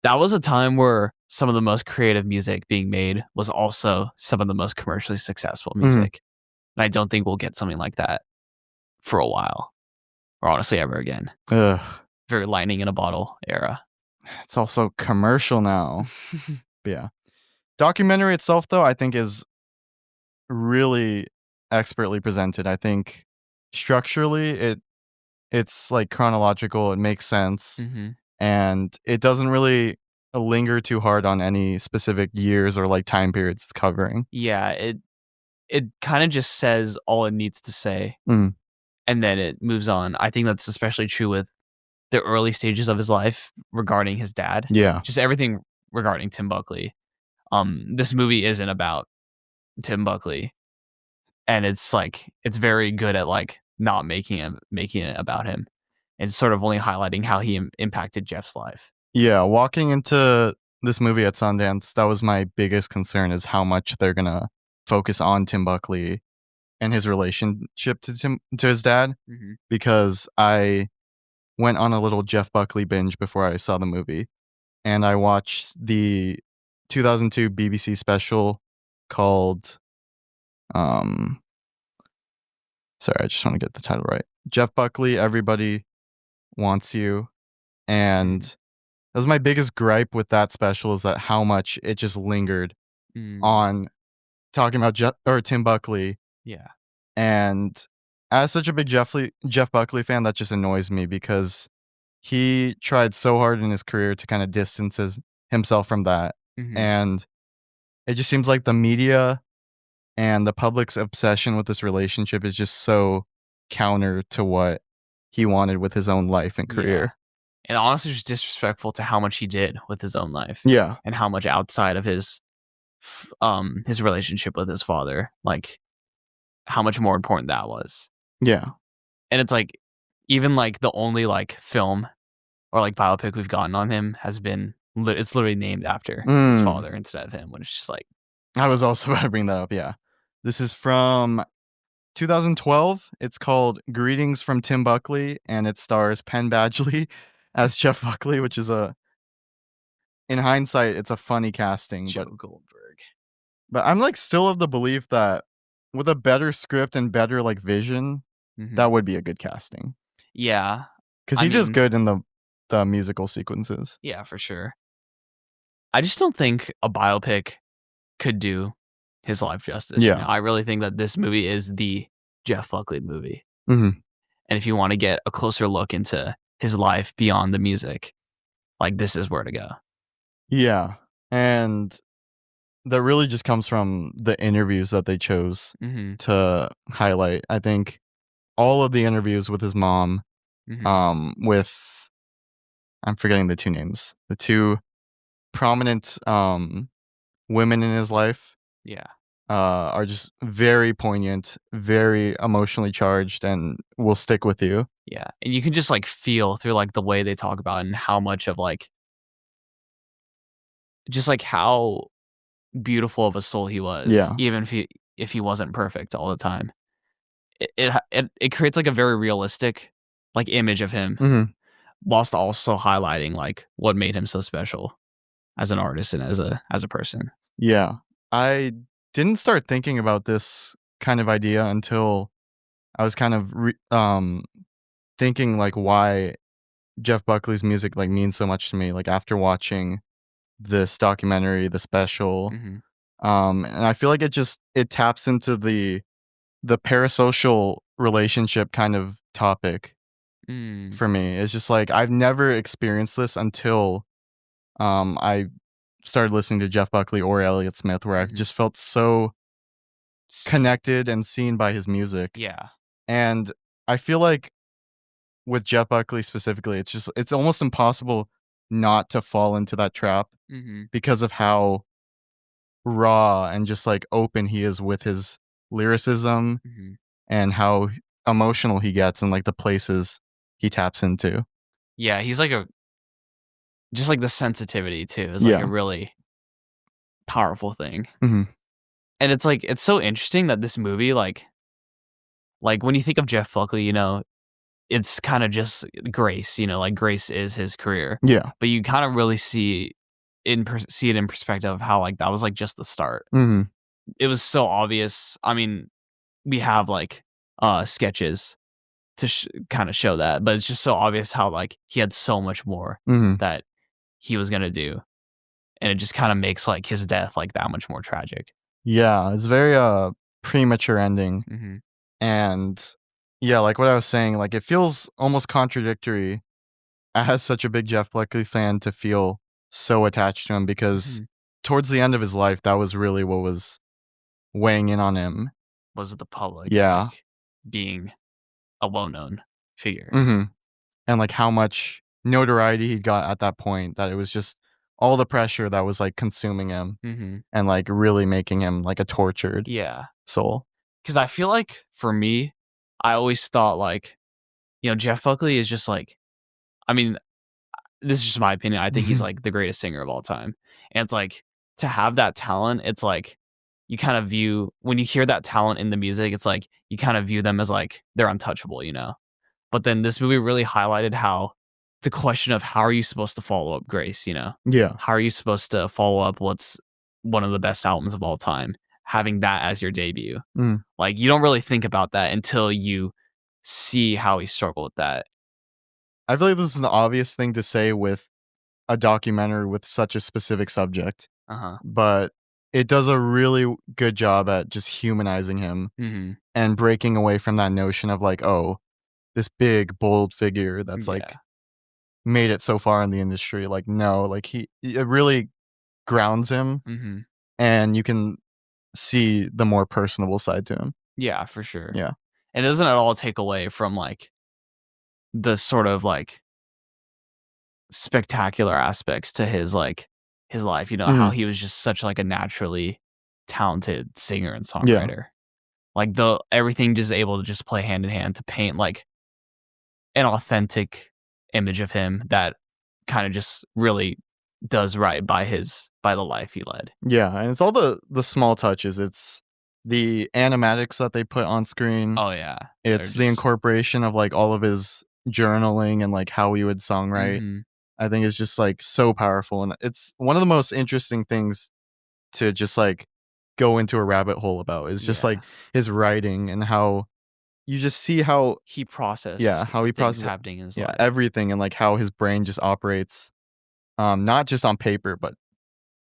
That was a time where some of the most creative music being made was also some of the most commercially successful Mhm. music. And I don't think we'll get something like that for a while or honestly ever again. Ugh. Very lightning in a bottle era. It's also commercial now. But yeah. Documentary itself, though, I think is really expertly presented. I think structurally, it's, like, chronological, it makes sense, hmm and it doesn't really linger too hard on any specific years or, like, time periods it's covering. Yeah, it kind of just says all it needs to say Mm. and then it moves on. I think that's especially true with the early stages of his life regarding his dad. Yeah. Just everything regarding Tim Buckley. This movie isn't about Tim Buckley, and it's like it's very good at like not making it about him. It's sort of only highlighting how he impacted Jeff's life. Yeah, walking into this movie at Sundance, that was my biggest concern is how much they're gonna focus on Tim Buckley and his relationship to his dad, because I went on a little Jeff Buckley binge before I saw the movie, and I watched the 2002 BBC special called, um sorry, I just wanna get the title right. Jeff Buckley, Everybody Wants You, and that was my biggest gripe with that special is that how much it just lingered on talking about Tim Buckley. Yeah. And as such a big Jeff Buckley fan, that just annoys me because he tried so hard in his career to kind of distance himself from that. And it just seems like the media and the public's obsession with this relationship is just so counter to what he wanted with his own life and Yeah. career. And honestly, just disrespectful to how much he did with his own life. Yeah. And how much outside of his relationship with his father, like how much more important that was. Yeah. And it's like, even like the only like film or like biopic we've gotten on him has been, it's literally named after his father instead of him, which is just like. I was also about to bring that up, yeah. This is from 2012. It's called Greetings from Tim Buckley, and it stars Penn Badgley as Jeff Buckley, which is in hindsight, it's a funny casting. Joe Goldberg. But I'm like still of the belief that with a better script and better like vision, that would be a good casting. Yeah. Because he does good in the musical sequences. Yeah, for sure. I just don't think a biopic could do his life justice. Yeah. You know? I really think that this movie is the Jeff Buckley movie. Mm-hmm. And if you want to get a closer look into his life beyond the music, like this is where to go. Yeah. And that really just comes from the interviews that they chose to highlight. I think all of the interviews with his mom, with, I'm forgetting the two names, the two prominent women in his life, are just very poignant, very emotionally charged, and will stick with you. Yeah, and you can just like feel through like the way they talk about it and how much of like, just like how beautiful of a soul he was. Yeah. Even if he wasn't perfect all the time, it creates like a very realistic like image of him, whilst also highlighting like what made him so special as an artist and as a person. Yeah, I didn't start thinking about this kind of idea until I was kind of thinking like why Jeff Buckley's music like means so much to me. Like after watching this documentary, the special, and I feel like it taps into the parasocial relationship kind of topic for me. It's just like I've never experienced this until I started listening to Jeff Buckley or Elliott Smith, where I just felt so connected and seen by his music. Yeah. And I feel like with Jeff Buckley specifically, it's almost impossible not to fall into that trap because of how raw and just like open he is with his lyricism and how emotional he gets and like the places he taps into. Yeah, he's like just like the sensitivity too is like a really powerful thing. And it's like, it's so interesting that this movie, like when you think of Jeff Buckley, you know, it's kind of just Grace, you know, like Grace is his career. Yeah. But you kind of really see it in perspective of how like that was like just the start. It was so obvious. I mean, we have like sketches to kind of show that, but it's just so obvious how like he had so much more that he was gonna do, and it just kind of makes like his death like that much more tragic. Yeah, it's very premature ending. And yeah, like what I was saying, like it feels almost contradictory as such a big Jeff Buckley fan to feel so attached to him because towards the end of his life, that was really what was weighing in on him. Was it the public? Yeah. Like, being a well-known figure. And like how much notoriety he got at that point, that it was just all the pressure that was like consuming him and like really making him like a tortured soul. Because I feel like for me, I always thought like, you know, Jeff Buckley is just like, I mean, this is just my opinion. I think he's like the greatest singer of all time. And it's like to have that talent, it's like you kind of view when you hear that talent in the music, it's like you kind of view them as like they're untouchable, you know? But then this movie really highlighted how the question of how are you supposed to follow up Grace, you know? Yeah. How are you supposed to follow up what's one of the best albums of all time, having that as your debut? Mm. Like you don't really think about that until you see how he struggled with that. I feel like this is an obvious thing to say with a documentary with such a specific subject, Uh-huh. but it does a really good job at just humanizing him Mhm. and breaking away from that notion of like, oh, this big, bold figure that's Yeah. like made it so far in the industry. Like, no, like it really grounds him Mhm. and you can see the more personable side to him. Yeah, for sure. Yeah. And it doesn't at all take away from like the sort of like spectacular aspects to his life, you know, how Mhm. he was just such like a naturally talented singer and Yeah. songwriter. Like the everything just able to just play hand in hand to paint like an authentic image of him that kind of just really does right by the life he led. Yeah, and it's all the small touches. It's the animatics that they put on screen. Oh yeah. They're It's the just incorporation of, like, all of his journaling and, like, how he would songwrite. mhm. I think it's just, like, so powerful, and it's one of the most interesting things to just, like, go into a rabbit hole about is just, Yeah. like, his writing and how you just see how He processed yeah, how the he things process happening in his yeah, life. everything and, like, how his brain just operates, not just on paper, but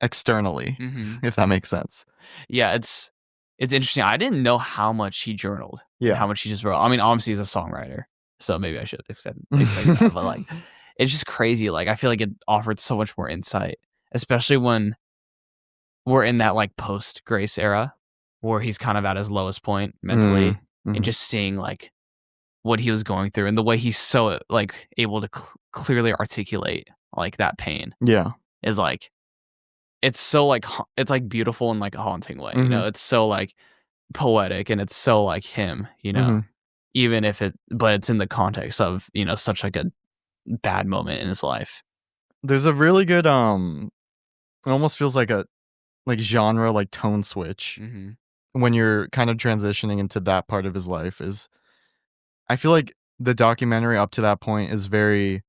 externally, Mhm. if that makes sense. Yeah, it's interesting. I didn't know how much he journaled and Yeah. how much he just wrote. I mean, obviously he's a songwriter, so maybe I should expect that, but, like, it's just crazy, like, I feel like it offered so much more insight, especially when we're in that, like, post-Grace era where he's kind of at his lowest point Mm, mentally and mhm. just seeing, like, what he was going through and the way he's so, like, able to clearly articulate, like, that pain Yeah. is, like it's so, like, it's, like, beautiful in, like, a haunting way, you Mhm, know? It's so, like, poetic and it's so like him, you know, mhm. even if but it's in the context of, you know, such like a bad moment in his life. There's a really good, it almost feels like a like genre, like tone switch Mhm. when you're kind of transitioning into that part of his life is I feel like the documentary up to that point is very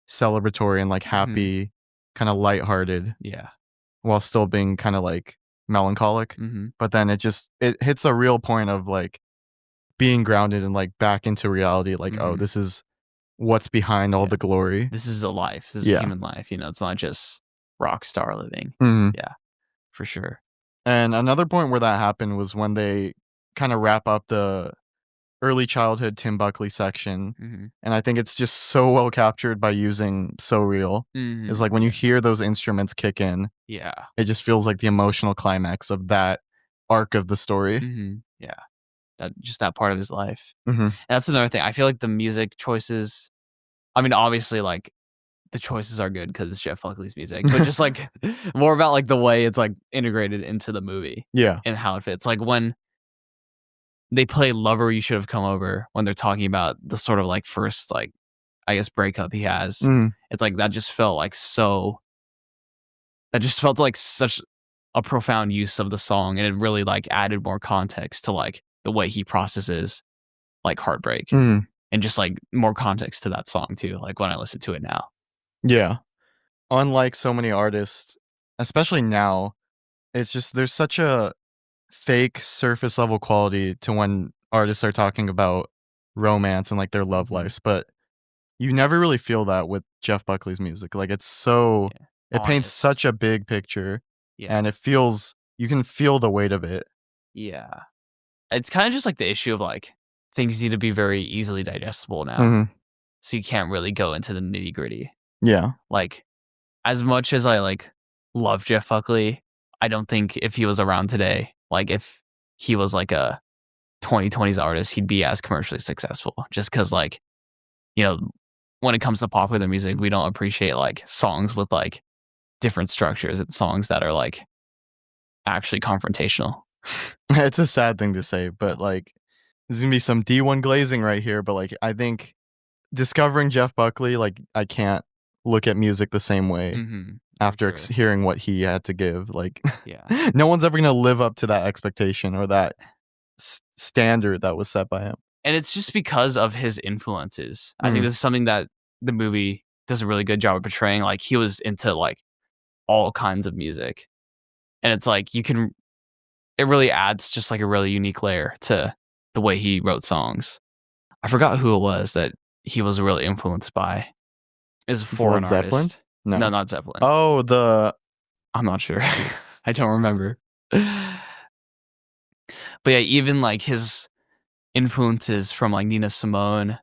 celebratory and, like, Mhm. happy, kinda lighthearted Yeah. while still being kinda, like, melancholic, Mhm. but then it hits a real point of, like, being grounded and, like, back into reality, like, "Oh, Mhm. this is what's behind all Yeah. the glory." This is a life. This is a Yeah. human life, you know, it's not just rock star living. Mhm. Yeah, for sure. And another point where that happened was when they kinda wrap up the early childhood Tim Buckley section, Mhm. and I think it's just so well captured by using So Real, is, Mhm. like, when you hear those instruments kick in, Yeah. it just feels like the emotional climax of that arc of the story. Mhm. Yeah. That part of his life. Mhm. And that's another thing. I feel like the music choices I mean, obviously, like the choices are good because it's Jeff Buckley's music, but just, like, more about, like, the way it's, like, integrated into the movie Yeah. and how it fits. Like, when they play "Lover, You Should Have Come Over," when they're talking about the sort of, like, first, like, I guess, breakup he has, Mhm. it's like that just felt like so that just felt like such a profound use of the song, and it really, like, added more context to, like, the way he processes, like, heartbreak Mhm. and just, like, more context to that song too, like, when I listen to it now. Yeah. Unlike so many artists, especially now, it's just there's such a fake surface level quality to when artists are talking about romance and, like, their love Mhm. lives, but you never really feel that with Jeff Buckley's music, like, it's so Yeah. it paints Honest. such a big picture, Yeah. and it feels you can feel the weight of it. Yeah. It's kinda just like the issue of, like, things need to be very easily digestible now, Mhm. so you can't really go into the nitty-gritty. Yeah. Like, as much as I, like, love Jeff Buckley, I don't think if he was around today, like, if he was, like, a 2020s artist, he'd be as commercially successful just because like, you know, when it comes to popular music, we don't appreciate, like, songs with, like, different structures and songs that are, like, actually confrontational. It's a sad thing to say, Yeah. but, like, there's gonna be some D1 glazing right here, but, like, I think discovering Jeff Buckley, like, I can't look at music the same way after sure. hearing what he had to give. Like, Yeah. no one's ever gonna live up to that expectation or that standard that was set by him. And it's just because of his influences. I think Mm. this is something that the movie does a really good job of portraying. Like, he was into like all kinds of music, and it's like it really adds just like a really unique layer to the way he wrote songs. I forgot who it was that he was really influenced by. Is a Is it Led foreign Zeppelin? artist. No, No. not Zeppelin. Oh, I'm not sure. I don't remember. But yeah, even like his influences from like Nina Simone.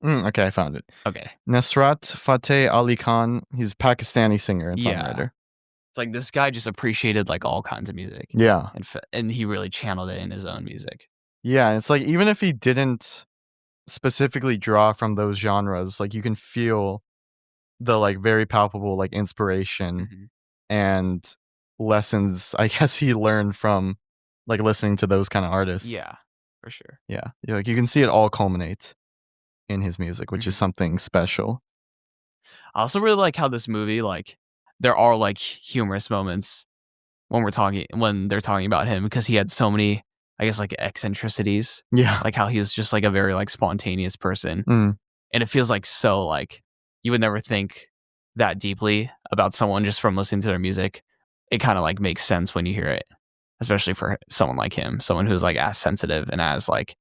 okay, I found it. Okay. Nusrat Fateh Ali Khan. He's a Pakistani singer and Yeah. songwriter. It's like this guy just appreciated like all kinds of music. Yeah. And he really channeled it in his own music. Yeah, it's like even if he didn't specifically draw from those genres, like you can feel the like very palpable like inspiration and lessons I guess he learned from like listening to those kind of artists. Yeah, for sure. Yeah. Like you can see it all culminate in his music, which is something special. I also really like how this movie, like, there are like humorous moments when they're talking about him, because he had so many, I guess, like eccentricities. Yeah. Like how he was just like a very like spontaneous person. Mm. And it feels like so like you would never think that deeply about someone just from listening to their music. It kind of like makes sense when you hear it, especially for someone like him, someone who's like as sensitive and as like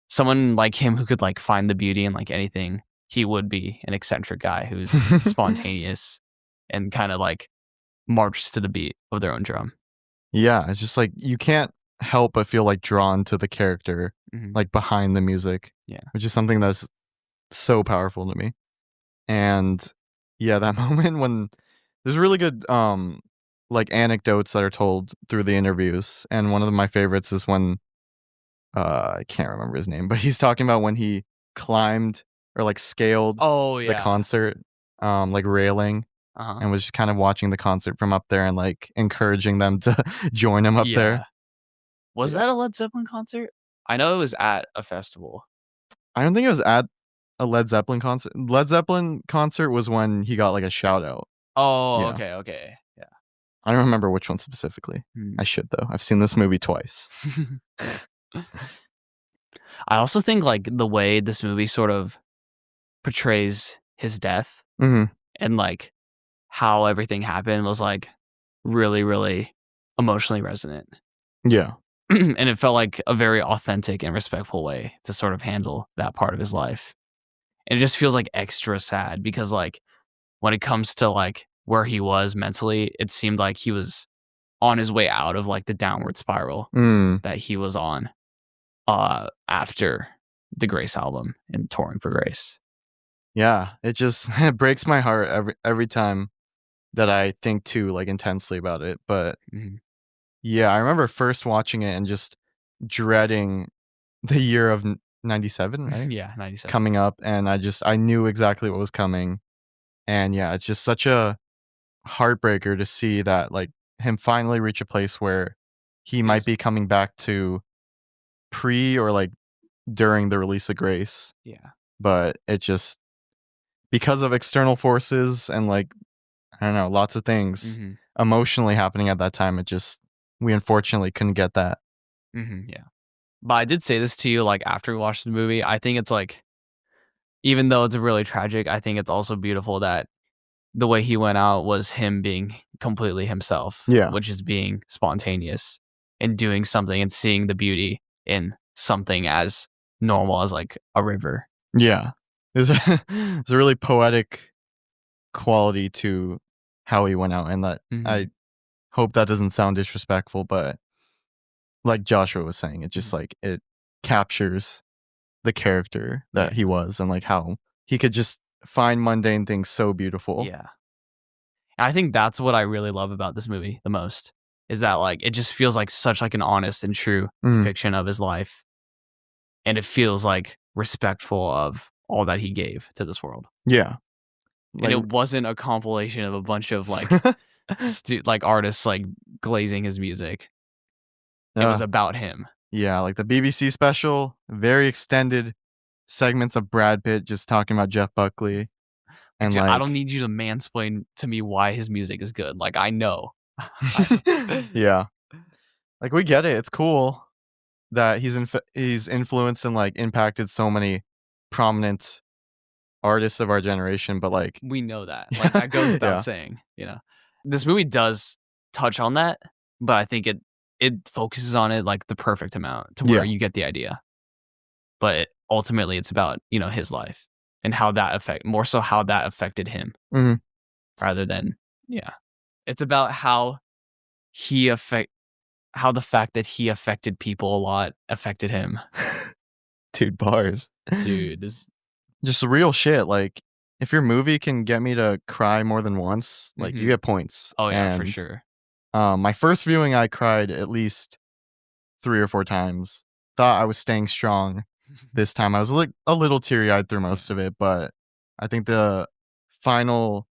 someone like him who could like find the beauty in like anything. He would be an eccentric guy who's spontaneous and kind of like marches to the beat of their own drum. Yeah, it's just like you can't help but feel like drawn to the character like behind the music. Yeah. Which is something that's so powerful to me. And yeah, that moment when there's really good like anecdotes that are told through the interviews, and one of my favorites is when I can't remember his name, but he's talking about when he climbed or like scaled the concert like railing and was just kind of watching the concert from up there and like encouraging them to join him up there. Was that a Led Zeppelin concert? I know it was at a festival. I don't think it was at a Led Zeppelin concert. Led Zeppelin concert was when he got like a shout out. Oh, Yeah. okay. Yeah. I don't remember which one specifically. I should though. I've seen this movie twice. I also think like the way this movie sort of portrays his death and like how everything happened was like really, really emotionally resonant. Yeah. And it felt like a very authentic and respectful way to sort of handle that part of his life. And it just feels like extra sad because like when it comes to like where he was mentally, it seemed like he was on his way out of like the downward spiral that he was on after the Grace album and touring for Grace. Yeah, it just it breaks my heart every time that I think too like intensely about it. But yeah, I remember first watching it and just dreading the year of 97, right? Yeah, 97. Coming up, and I knew exactly what was coming. And yeah, it's just such a heartbreaker to see that like him finally reach a place where he might be coming back to pre or like during the release of Grace. Yeah. But it just because of external forces and like I don't know, lots of things emotionally happening at that time, we unfortunately couldn't get that. Yeah. But I did say this to you like after we watched the movie. I think it's like, even though it's really tragic, I think it's also beautiful that the way he went out was him being completely himself. Yeah. Which is being spontaneous and doing something and seeing the beauty in something as normal as like a river. Yeah. There's a really poetic quality to how he went out, and that I hope that doesn't sound disrespectful, but like Joshua was saying, it just like it captures the character that he was and like how he could just find mundane things so beautiful. Yeah. I think that's what I really love about this movie the most, is that like it just feels like such like an honest and true depiction of his life. And it feels like respectful of all that he gave to this world. Yeah. And it wasn't a compilation of a bunch of like like artists like glazing his music. It was about him. Yeah, like the BBC special, very extended segments of Brad Pitt just talking about Jeff Buckley. And I don't like need you to mansplain to me why his music is good. Like, I know. yeah. Like we get it. It's cool that he's influenced and like impacted so many prominent artists of our generation, but like We know that. Like, that goes without yeah. saying, you know? This movie does touch on that, but I think it focuses on it, like, the perfect amount to where Yeah. you get the idea. But ultimately, it's about, his life and how that more so how that affected him Mhm. rather than yeah. It's about he affect how the fact that he affected people a lot affected him. Dude, bars. Dude, this Just real shit. Like, if your movie can get me to cry more than once, like, you mhm. get points. Oh, yeah, for And, sure. my first viewing, I cried at least 3 or 4 times. Thought I was staying strong this time. I was, like, a little teary-eyed through Yeah. most of it, but I think the final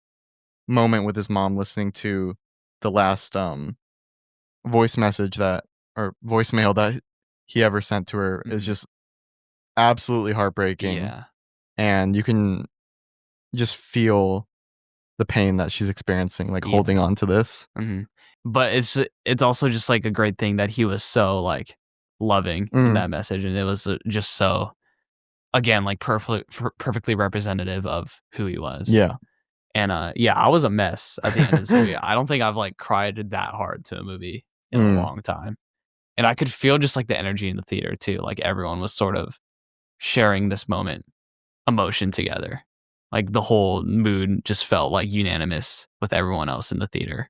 moment with his mom listening to the last, voice message that or voicemail that he ever sent to her is Mhm. just absolutely heartbreaking, Yeah. and you can just feel the pain that she's experiencing, like, Yeah. holding on to this. Mhm. But it's also just, like, a great thing that he was so, like, loving in Mhm. that message, and it was, just so again, like, perfectly representative of who he was. Yeah. And, yeah, I was a mess at the end of this movie. I don't think I've, like, cried that hard to a movie in a Mm. long time. And I could feel just, like, the energy in the theater too, like, everyone was sort of sharing this moment emotion together. Like, the whole mood just felt, like, unanimous with everyone else in the theater,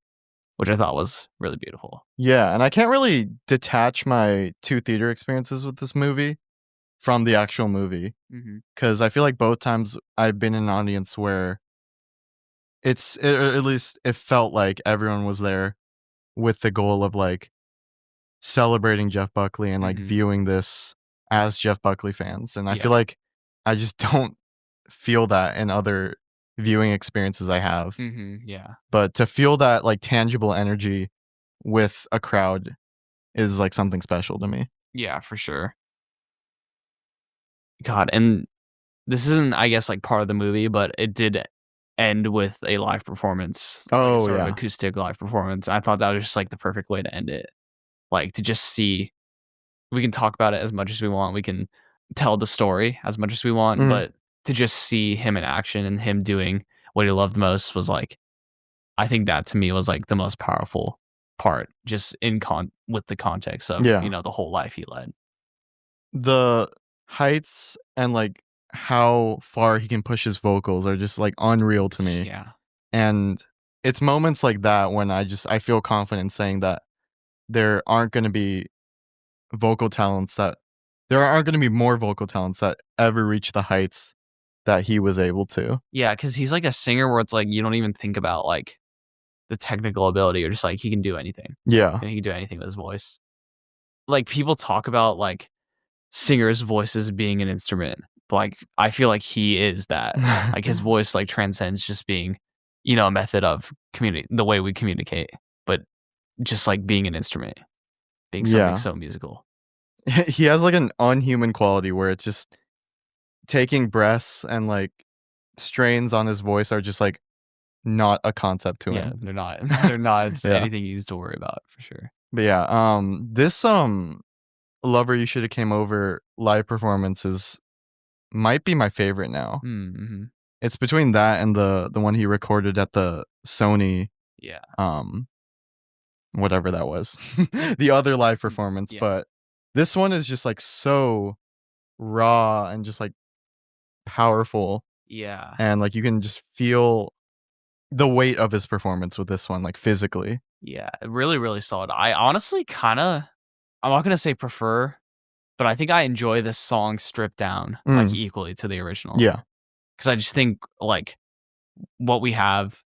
which I thought was really beautiful. Yeah, and I can't really detach my 2 theater experiences with this movie from the actual movie Mhm. because I feel like both times I've been in an audience where or at least it felt like everyone was there with the goal of, like, celebrating Jeff Buckley and, like, Mhm. viewing this as Jeff Buckley fans, and I feel Yeah. like I just don't feel that in other viewing experiences I have, Mhm. Yeah. but to feel that, like, tangible energy with a crowd is, like, something special to me. Yeah, for sure. God, and this isn't, I guess, like, part of the movie, but it did end with a live performance, like a Oh, sort of yeah. acoustic live performance. I thought that was just, like, the perfect way to end it. Like, to just see we can talk about it as much as we want, we can tell the story as much as we want, Mhm. but to just see him in action and him doing what he loved most was, like I think that to me was, like, the most powerful part, just in with the context of, Yeah. the whole life he led. The heights and, like, how far he can push his vocals are just, like, unreal to me, Yeah. and it's moments like that when I feel confident saying that there aren't gonna be vocal talents that there aren't gonna be more vocal talents that ever reach the heights that he was able to. Yeah, because he's like a singer where it's like you don't even think about, like, the technical ability. You're just like, he can do anything. Yeah. And he can do anything with his voice. Like, people talk about, like, singers' voices being an instrument, but, like, I feel like he is that. Like, his voice, like, transcends just being, a method of the way we communicate, but just, like, being an instrument, being something Yeah. so musical. He has, like, an unhuman quality where it's just taking breaths and, like, strains on his voice are just, like, not a concept to Yeah, him. they're not they're not Yeah. anything he needs to worry about for sure. But yeah, this, Lover You Shoulda Came Over live performances might be my favorite now. Mm, mhm. It's between that and the one he recorded at the Sony, Yeah. um, whatever that was, the other live Mm, performance, yeah. but this one is just, like, so raw and just, like, powerful, Yeah. and, like, you can just feel the weight of his performance with this one, like, physically. Yeah, really, really solid. I honestly kinda I'm not gonna say prefer, but I think I enjoy this song stripped down, like, Mm, equally to the original. yeah. Because I just think, like, what we have,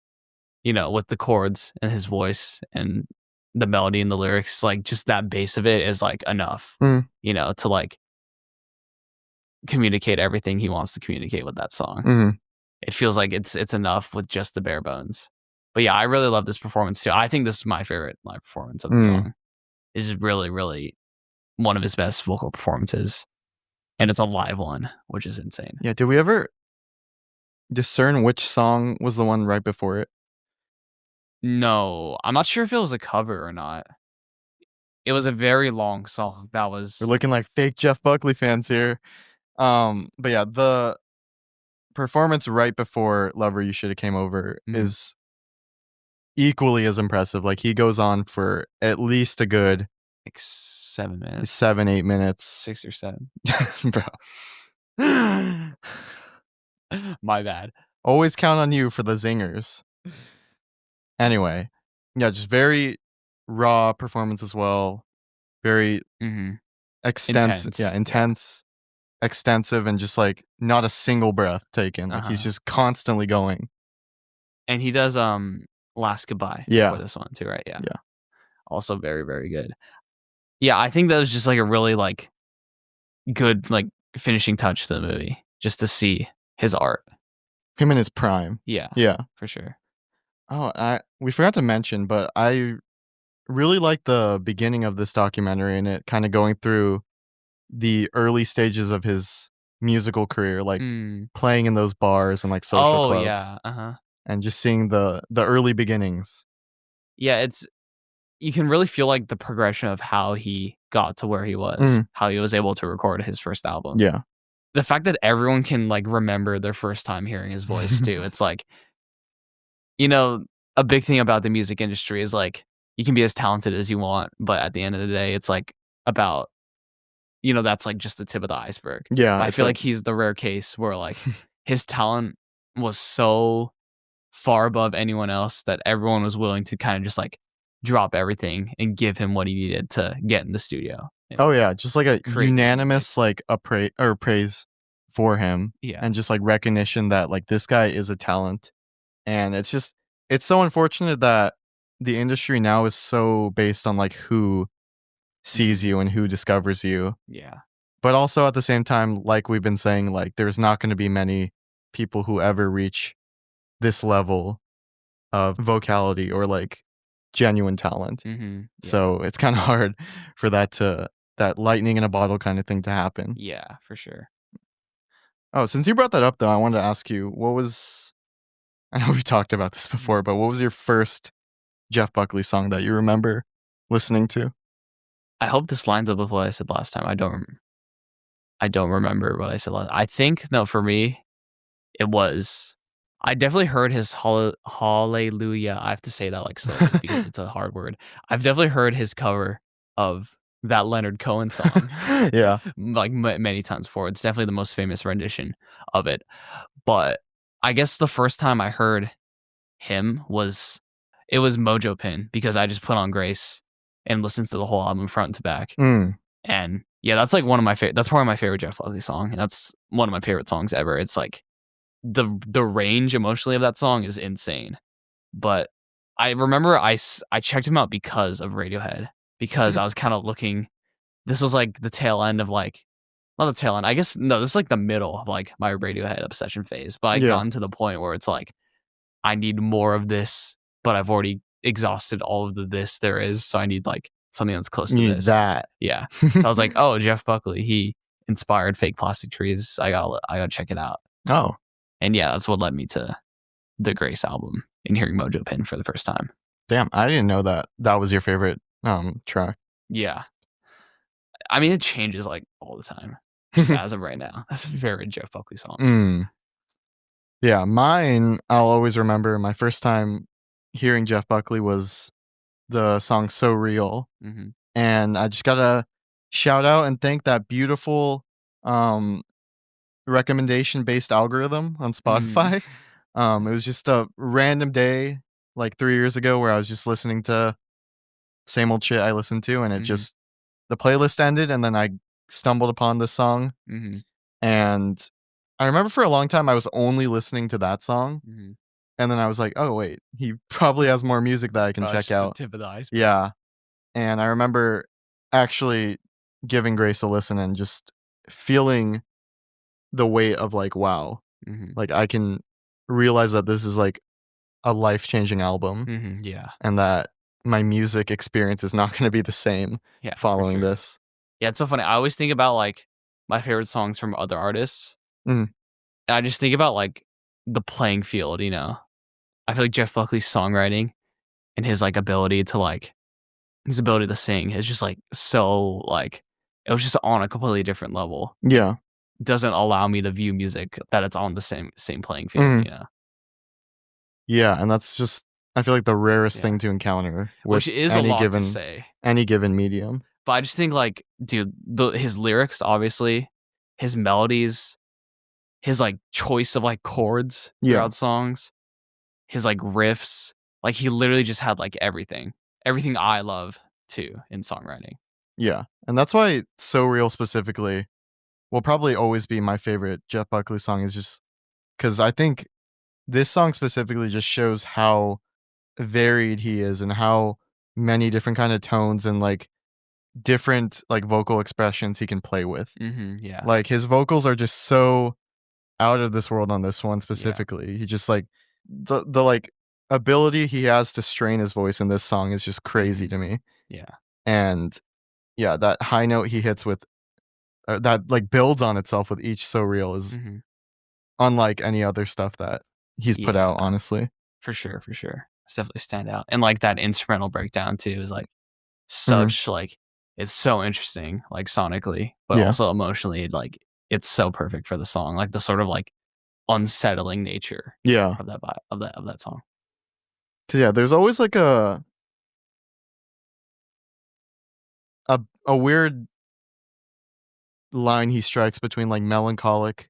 with the chords and his voice and the melody and the lyrics, like, just that base of it is, like, enough, Mm, to, like, communicate everything he wants to communicate with that song. mhm, It feels like it's enough with just the bare bones. But yeah, I really love this performance too. I think this is my favorite live performance of the mm. song. It's just really, really one of his best vocal performances, and it's a live one, which is insane. Yeah, did we ever discern which song was the one right before it? No, I'm not sure if it was a cover or not. It was a very long song that We're was looking like fake Jeff Buckley fans here. But yeah, the performance right before Lover You Shoulda Came Over is equally as impressive. Like, he goes on for at least a good like 7 minutes, 7, 8 minutes. 6 or 7. Bro. My bad. Always count on you for the zingers. Anyway, yeah, just very raw performance as well. Very extensive. Intense. Yeah, intense, extensive, and just like not a single breath taken. Like, he's just constantly going. And he does Last Goodbye Yeah. before this one too, right? Yeah. Yeah. Also very, very good. Yeah, I think that was just like a really like good like finishing touch to the movie. Just to see his art. Him in his prime. Yeah. Yeah. For sure. Oh, we forgot to mention, but I really like the beginning of this documentary and it kind of going through the early stages of his musical career, like playing in those bars and like social clubs. Yeah. And just seeing the early beginnings. Yeah, you can really feel like the progression of how he got to where he was, how he was able to record his first album. Yeah. The fact that everyone can like remember their first time hearing his voice too. It's like, you know, a big thing about the music industry is like you can be as talented as you want, but at the end of the day, it's like about, that's like just the tip of the iceberg. Yeah. But I feel like he's the rare case where like his talent was so far above anyone else that everyone was willing to kind of just like drop everything and give him what he needed to get in the studio. Oh yeah, just like a create unanimous like praise for him. Yeah. And just like recognition that like this guy is a talent. And it's so unfortunate that the industry now is so based on like who sees you and who discovers you. Yeah. But also at the same time, like we've been saying, like there's not going to be many people who ever reach this level of vocality or like genuine talent. Yeah. So it's kind of hard for that lightning in a bottle kind of thing to happen. Yeah, for sure. Oh, since you brought that up though, I wanted to ask you, I know we talked about this before, but what was your first Jeff Buckley song that you remember listening to? I hope this lines up with what I said last time. I don't remember what I said last. I think no, for me, I definitely heard his Hallelujah. I have to say that like slowly because it's a hard word. I've definitely heard his cover of that Leonard Cohen song. Yeah. Like many times before. It's definitely the most famous rendition of it. But I guess the first time I heard him was Mojo Pin because I just put on Grace and listened to the whole album front to back. And yeah, that's like that's probably my favorite Jeff Buckley song. And that's one of my favorite songs ever. It's like the range emotionally of that song is insane. But I remember I checked him out because of Radiohead, because I was kind of looking, this was like the tail end of like, not the tail end, I guess, no, this is like the middle of like my Radiohead obsession phase. But I gotten to the point where it's like, I need more of this, but I've already exhausted all of the this there is. So I need like something that's close to this. That. Yeah. So I was like, oh, Jeff Buckley, he inspired Fake Plastic Trees. I gotta check it out. Oh. And yeah, that's what led me to the Grace album and hearing Mojo Pin for the first time. Damn, I didn't know that was your favorite track. Yeah. I mean, it changes like all the time. Just as of right now. That's a favorite Jeff Buckley song. Yeah, mine, I'll always remember my first time hearing Jeff Buckley was the song So Real. And I just gotta shout out and thank that beautiful recommendation based algorithm on Spotify. It was just a random day like 3 years ago where I was just listening to same old shit I listened to, and it just, the playlist ended and then I stumbled upon this song. And I remember for a long time I was only listening to that song. And then I was like, oh wait, he probably has more music that I can check out. The tip of the iceberg. Yeah. And I remember actually giving Grace a listen and just feeling the weight of like, wow, like I can realize that this is like a life-changing album. Yeah. And that my music experience is not going to be the same following this. Yeah, it's so funny. I always think about like my favorite songs from other artists. And I just think about like the playing field, you know? I feel like Jeff Buckley's songwriting and his, like, ability to, like his ability to sing is just, like, so, like it was just on a completely different level. Yeah. Doesn't allow me to view music that it's on the same playing field, Mhm. you know? Yeah, and that's just I feel like the rarest Yeah. thing to encounter with Which is a lot to say. any given medium. But I just think, like, dude, his lyrics, obviously, his melodies, his, like, choice of, like, chords Yeah. throughout songs, his, like, riffs, like, he literally just had, like, everything. Everything I love too in songwriting. Yeah. And that's why So Real specifically will probably always be my favorite Jeff Buckley song is just because I think this song specifically just shows how varied he is and how many different kind of tones and like different like vocal expressions he can play with. Yeah. Like his vocals are just so out of this world on this one Yeah. specifically. He just like the like ability he has to strain his voice in this song is just crazy Mhm. to me. Yeah. And yeah, that high note he hits with that like builds on itself with each So Real is Mhm. unlike any other stuff that he's put Yeah. out, honestly. For sure, for sure. It's definitely stand out. And, like, that instrumental breakdown too is, like, Mhm. such, like it's so interesting, like, sonically, but Yeah. also emotionally, like, it's so perfect for the song, like, the sort of, like, unsettling nature Yeah. of that of that song. 'Cause yeah, there's always like a weird line he strikes between like melancholic,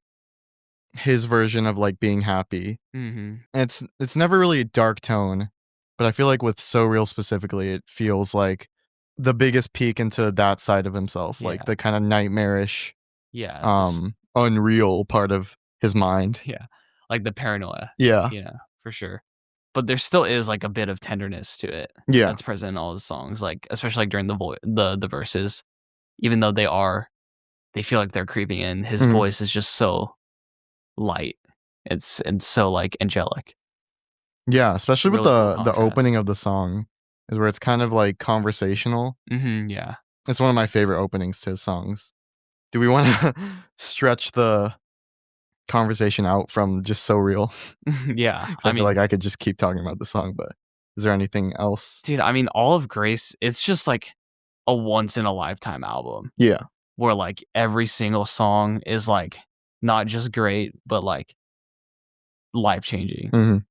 his version of like being happy. Mhm. And it's never really a dark tone, but I feel like with So Real specifically, it feels like the biggest peek into that side of himself, like Yeah. the kind of nightmarish, Yeah, this unreal part of his mind. yeah, like, the paranoia, Yeah. you know, for sure. But there still is, like, a bit of tenderness to it Yeah. that's present in all his songs, like, especially, like, during the verses, even though they feel like they're creeping in, his Mhm. voice is just so light. It's so, like, angelic. Yeah, especially with Really cool the opening contrast. of the song is where it's kind of like conversational. Yeah. It's one of my favorite openings to his songs. Do we wanna stretch the conversation out from just So Real? Yeah, 'Cause I I feel mean like I could just keep talking about the song, but is there anything else? dude, I mean, All of Grace, it's just, like, a once in a lifetime album Yeah. where, like, every single song is, like, not just great, but, like, life-changing, Mhm.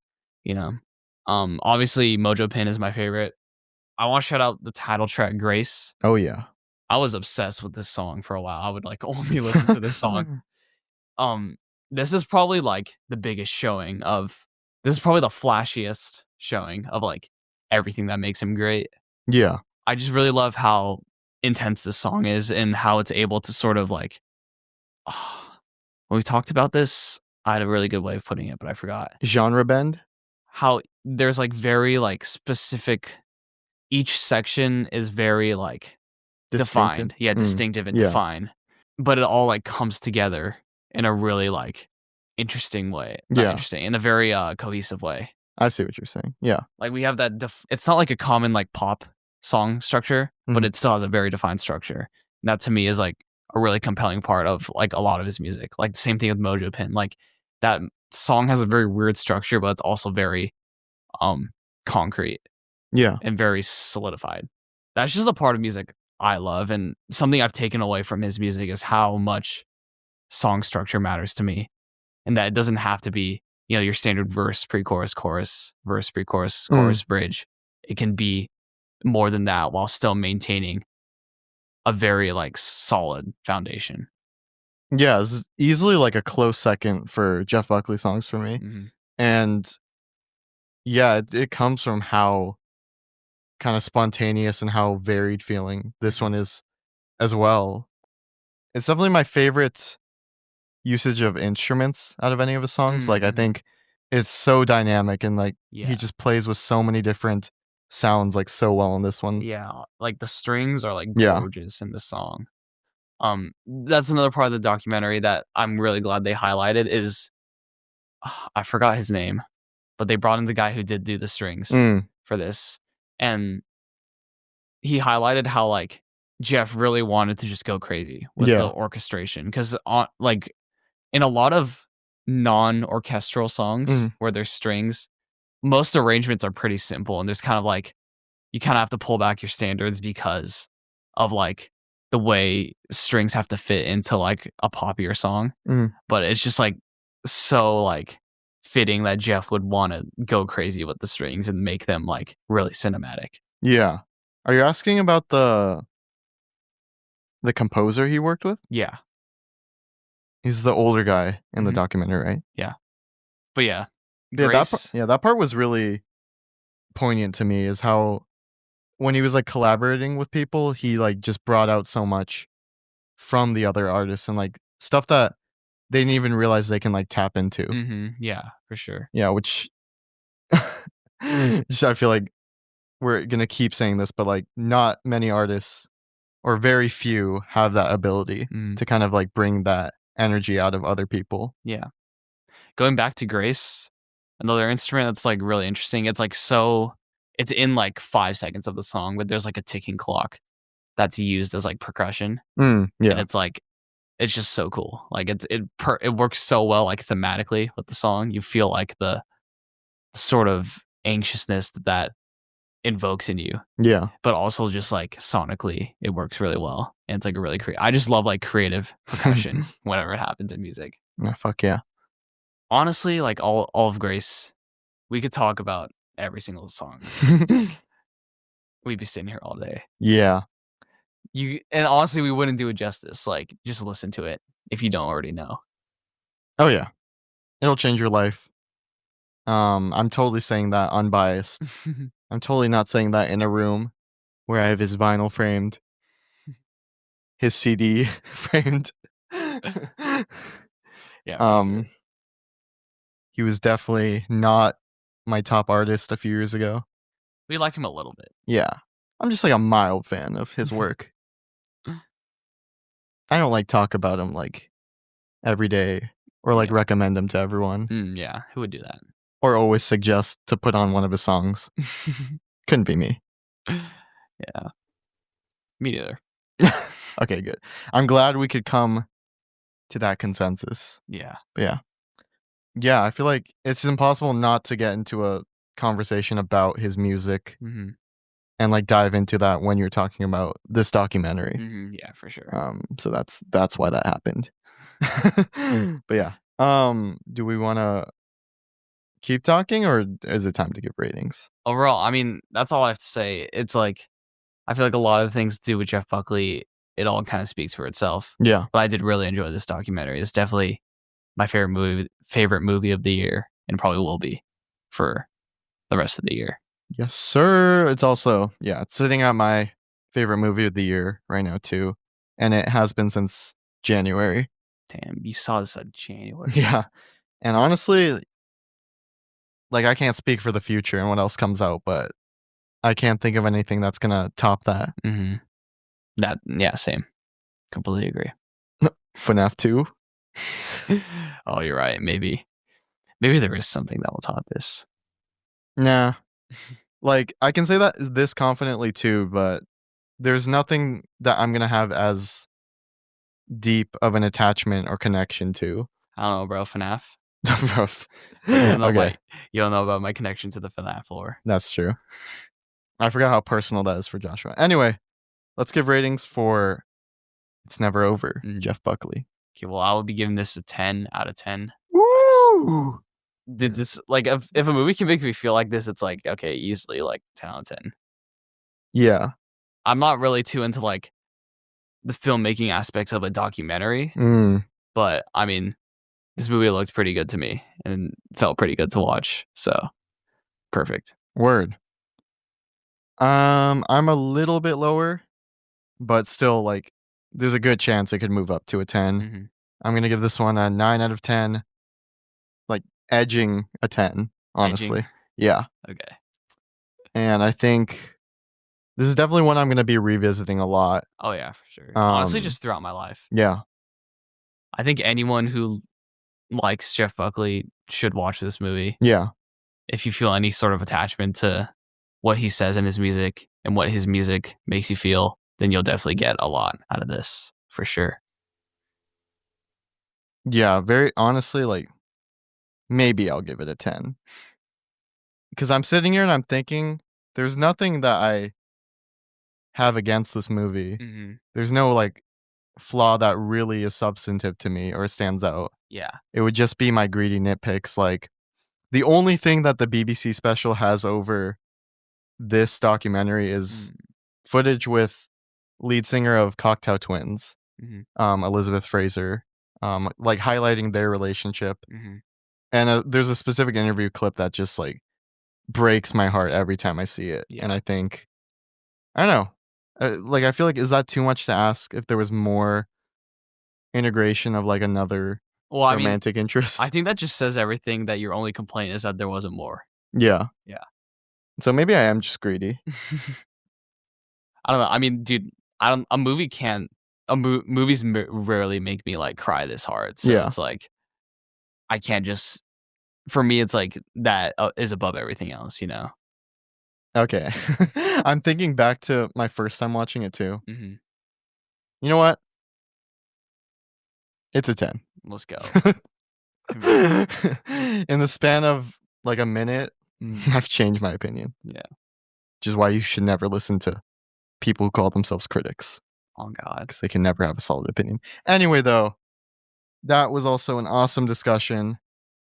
you know? Obviously, Mojo Pin is my favorite. I wanna shout out the title track, Grace. Oh, yeah. I was obsessed with this song for a while. I would, like, only listen to this song. Um, this is probably, like, the biggest showing of this is probably the flashiest showing of, like, everything that makes him great. Yeah. I just really love how intense this song is and how it's able to sort of, like when we talked about this, I had a really good way of putting it, but I forgot. Genre bend? How there's, like, very, like, specific each section is very, like, Distinctive? defined. Yeah, distinctive and Yeah. defined, but it all, like, comes together in a really, like, interesting way. Not Yeah. interesting, in a very, cohesive way. I see what you're saying. Yeah. Like, we have that it's not like a common, like, pop song structure, but Mhm. it still has a very defined structure. And that to me is, like, a really compelling part of, like, a lot of his music. Like, the same thing with Mojo Pin. Like, that song has a very weird structure, but it's also very, um, concrete Yeah. and very solidified. That's just a part of music I love, and something I've taken away from his music is how much song structure matters to me, and that it doesn't have to be, you know, your standard verse, pre-chorus, chorus, verse, pre-chorus, Mm. chorus, bridge. It can be more than that while still maintaining a very, like, solid foundation. Yeah, it's easily, like, a close second for Jeff Buckley songs for me. Mhm. And, yeah, it comes from how kinda spontaneous and how varied feeling this Mhm. one is as well. It's definitely my favorite usage of instruments out of any of his songs. Like, I Mhm. think it's so dynamic and, like, he Yeah. just plays with so many different sounds, like, so well in this one. Yeah, like, the strings are, like, Yeah. gorgeous in the song. That's another part of the documentary that I'm really glad they highlighted is I forgot his name, but they brought in the guy who did do the strings Mm. for this, and he highlighted how, like, Jeff really wanted to just go crazy with the Yeah. orchestration because on like, in a lot of non-orchestral songs where there's strings, most arrangements are pretty simple, and there's kind of like you kind of have to pull back your standards because of like the way strings have to fit into like a poppier song. But it's just like so like fitting that Jeff would want to go crazy with the strings and make them like really cinematic. Yeah. Are you asking about the composer he worked with? Yeah. He's the older guy in the documentary, right? Yeah. But yeah. Grace. That part was really poignant to me, is how when he was like collaborating with people, he like just brought out so much from the other artists and like stuff that they didn't even realize they can like tap into. Yeah, for sure. Yeah, which I feel like we're gonna keep saying this, but like not many artists or very few have that ability to kind of like bring that energy out of other people. Yeah. Going back to Grace, another instrument that's like really interesting. It's like it's in like 5 seconds of the song, but there's like a ticking clock that's used as like percussion. Yeah. And it's like it's just so cool. Like it works so well like thematically with the song. You feel like the sort of anxiousness that invokes in you. Yeah. But also just like sonically, it works really well. And it's like a really I just love like creative percussion whenever it happens in music. Fuck yeah. Honestly, like all of Grace, we could talk about every single song. We'd be sitting here all day. Yeah. And honestly, we wouldn't do it justice. Like, just listen to it if you don't already know. Oh yeah. It'll change your life. I'm totally saying that unbiased. I'm totally not saying that in a room where I have his vinyl framed, his CD framed. Yeah. Sure. He was definitely not my top artist a few years ago. We like him a little bit. Yeah. I'm just like a mild fan of his work. I don't like talk about him like every day or like recommend him to everyone. Yeah, who would do that? Or always suggest to put on one of his songs. Couldn't be me. Yeah. Me neither. Okay, good. I'm glad we could come to that consensus. Yeah. But yeah. Yeah, I feel like it's impossible not to get into a conversation about his music and like dive into that when you're talking about this documentary. Yeah, for sure. So that's why that happened. But yeah. Do we want to keep talking or is it time to give ratings? Overall, I mean, that's all I have to say. It's like I feel like a lot of the things to do with Jeff Buckley, it all kind of speaks for itself. Yeah. But I did really enjoy this documentary. It's definitely my favorite movie of the year, and probably will be for the rest of the year. Yes, sir. It's also, it's sitting at my favorite movie of the year right now too. And it has been since January. Damn, you saw this in January. Yeah. And honestly, like I can't speak for the future and what else comes out, but I can't think of anything that's gonna top that. Same. Completely agree. FNAF 2. Oh, you're right. Maybe there is something that will top this. Nah. Like I can say that this confidently too, but there's nothing that I'm gonna have as deep of an attachment or connection to. I don't know, bro. FNAF. Okay. You don't know about my connection to the FNAF lore. That's true. I forgot how personal that is for Joshua. Anyway, let's give ratings for It's Never Over, Jeff Buckley. Okay, well, I would be giving this a 10 out of 10. Woo! Did this like if a movie can make me feel like this, it's like okay, easily like 10 out of 10. Yeah. I'm not really too into like the filmmaking aspects of a documentary, but I mean, this movie looked pretty good to me and felt pretty good to watch. So, perfect. Word. I'm a little bit lower, but still like there's a good chance it could move up to a 10. I'm going to give this one a 9 out of 10. Like edging a 10, honestly. Edging? Yeah. Okay. And I think this is definitely one I'm going to be revisiting a lot. Oh yeah, for sure. Honestly, just throughout my life. Yeah. I think anyone who likes Jeff Buckley should watch this movie. Yeah. If you feel any sort of attachment to what he says in his music and what his music makes you feel, then you'll definitely get a lot out of this for sure. Yeah, very honestly, like maybe I'll give it a 10. Because I'm sitting here and I'm thinking, there's nothing that I have against this movie. Mm-hmm. There's no like flaw that really is substantive to me or stands out. Yeah. It would just be my greedy nitpicks. Like the only thing that the BBC special has over this documentary is footage with lead singer of Cocktail Twins, Elizabeth Fraser, like highlighting their relationship. And there's a specific interview clip that just like breaks my heart every time I see it. Yeah. And I think, I don't know. Like, I feel like, is that too much to ask if there was more integration of like another romantic interest? I think that just says everything, that your only complaint is that there wasn't more. Yeah. Yeah. So maybe I am just greedy. I don't know. I mean, dude, movies rarely make me like cry this hard. So it's like, I can't just, for me, it's like that is above everything else, you know? Okay. I'm thinking back to my first time watching it too. Mm-hmm. You know what? It's a 10. Let's go. In the span of like a minute, I've changed my opinion. Yeah. Which is why you should never listen to people who call themselves critics. Oh, God. Because they can never have a solid opinion. Anyway, though, that was also an awesome discussion.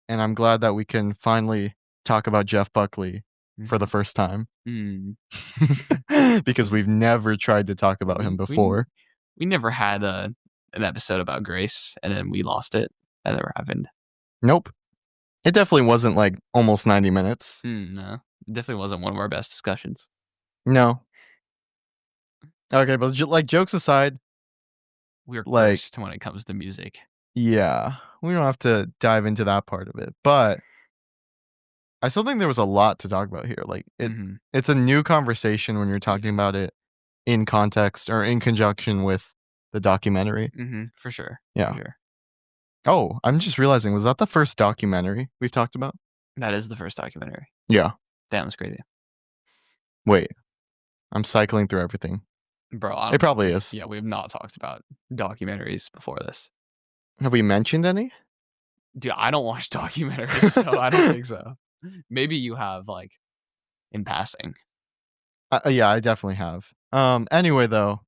And I'm glad that we can finally talk about Jeff Buckley for the first time. Because we've never tried to talk about him before. We never had an episode about Grace, and then we lost it. That never happened. Nope. It definitely wasn't like almost 90 minutes. No. It definitely wasn't one of our best discussions. No. Okay, but like jokes aside, we're cursed when it comes to music. Yeah, we don't have to dive into that part of it, but I still think there was a lot to talk about here. Like it's a new conversation when you're talking about it in context or in conjunction with the documentary. For sure. Yeah. For sure. Oh, I'm just realizing, was that the first documentary we've talked about? That is the first documentary. Yeah. Damn, it's crazy. Wait, I'm cycling through everything. Bro, it probably is. Yeah, we have not talked about documentaries before this. Have we mentioned any? Dude, I don't watch documentaries, so I don't think so. Maybe you have, like, in passing. Yeah, I definitely have. Anyway, though,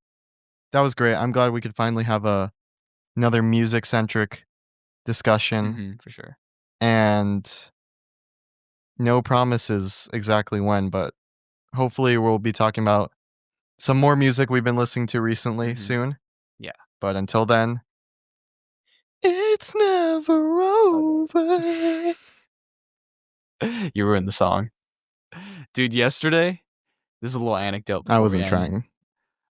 that was great. I'm glad we could finally have another music-centric discussion. For sure. And no promises exactly when, but hopefully we'll be talking about some more music we've been listening to recently soon. Yeah. But until then, it's never over. You ruined the song. Dude, yesterday, this is a little anecdote. I wasn't trying.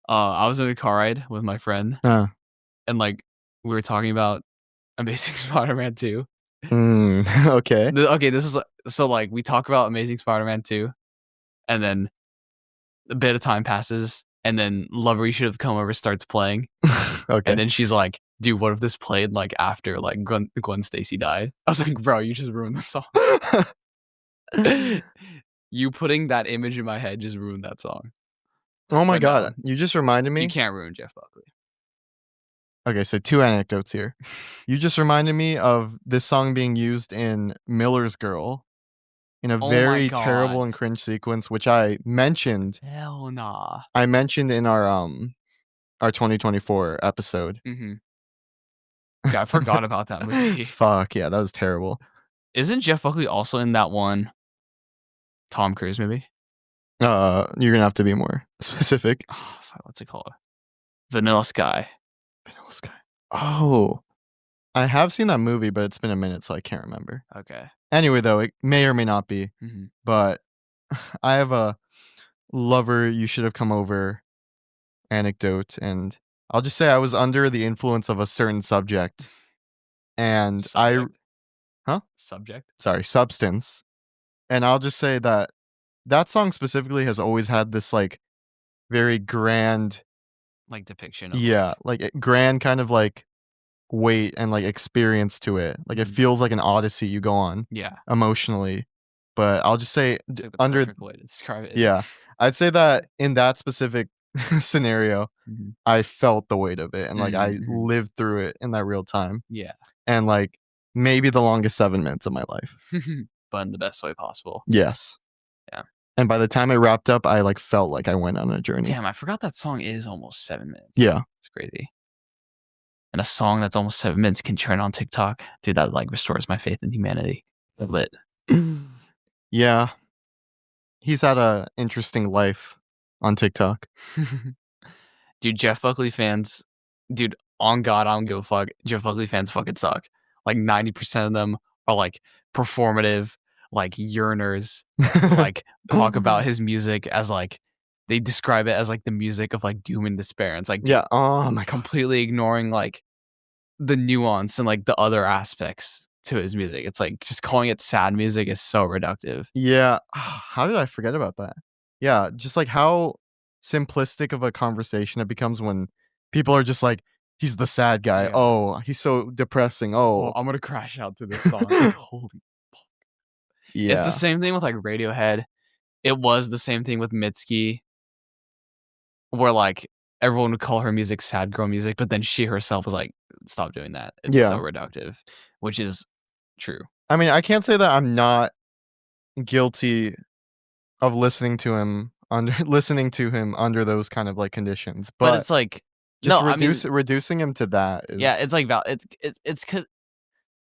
I was in a car ride with my friend. And like, we were talking about Amazing Spider-Man 2. Okay. Okay, this is so like we talk about Amazing Spider-Man 2, and then a bit of time passes, and then Lover You Should Have Come Over starts playing. Okay. And then she's like, dude, what if this played like after like Gwen Stacy died? I was like, bro, you just ruined the song. You putting that image in my head just ruined that song. Oh my God. You just reminded me. You can't ruin Jeff Buckley. Okay, so 2 anecdotes here. You just reminded me of this song being used in Miller's Girl in a very terrible and cringe sequence, which I mentioned. Hell nah. I mentioned in our 2024 episode. Yeah, I forgot about that movie. Fuck, yeah, that was terrible. Isn't Jeff Buckley also in that one Tom Cruise movie? You're gonna have to be more specific. Oh, what's it called? Vanilla Sky. Vanilla Sky. Oh, I have seen that movie, but it's been a minute, so I can't remember. Okay. Anyway, though, it may or may not be. But I have a Lover You Should Have Come Over anecdote, and I'll just say I was under the influence of a certain subject, and substance. And I'll just say that song specifically has always had this like very grand like depiction of like grand kind of like weight and like experience to it. Like it feels like an odyssey you go on emotionally. But I'll just say it's like the perfect way to describe it. Yeah, I'd say that in that specific scenario, I felt the weight of it, and like I lived through it in that real time. Yeah. And like maybe the longest 7 minutes of my life. But in the best way possible. Yes. Yeah. And by the time it wrapped up, I like felt like I went on a journey. Damn, I forgot that song is almost 7 minutes. Yeah. It's crazy. And a song that's almost 7 minutes can trend on TikTok. Dude, that like restores my faith in humanity. Lit. Yeah. He's had a interesting life on TikTok. Dude, Jeff Buckley fans, dude, on God, I don't give a fuck. Jeff Buckley fans fucking suck. Like 90% of them are like performative, like yearners, who, like talk about his music as like they describe it as like the music of like doom and despair. And it's like, dude, Yeah. Oh my God. completely ignoring like the nuance and like the other aspects to his music. It's like just calling it sad music is so reductive. Yeah. How did I forget about that? Yeah, just like how simplistic of a conversation it becomes when people are just like, he's the sad guy. Yeah. Oh, he's so depressing. Oh, Oh, I'm gonna crash out to this song. Holy fuck. It's the yeah. same thing with like Radiohead. It was the same thing with Mitski, where like everyone would call her music sad girl music, but then she herself was like, stop doing that. It's Yeah. so reductive, which is true. I mean, I can't say that I'm not guilty of listening to him under those kind of like conditions, But but it's like just no, I mean, reducing him to that is yeah, it's like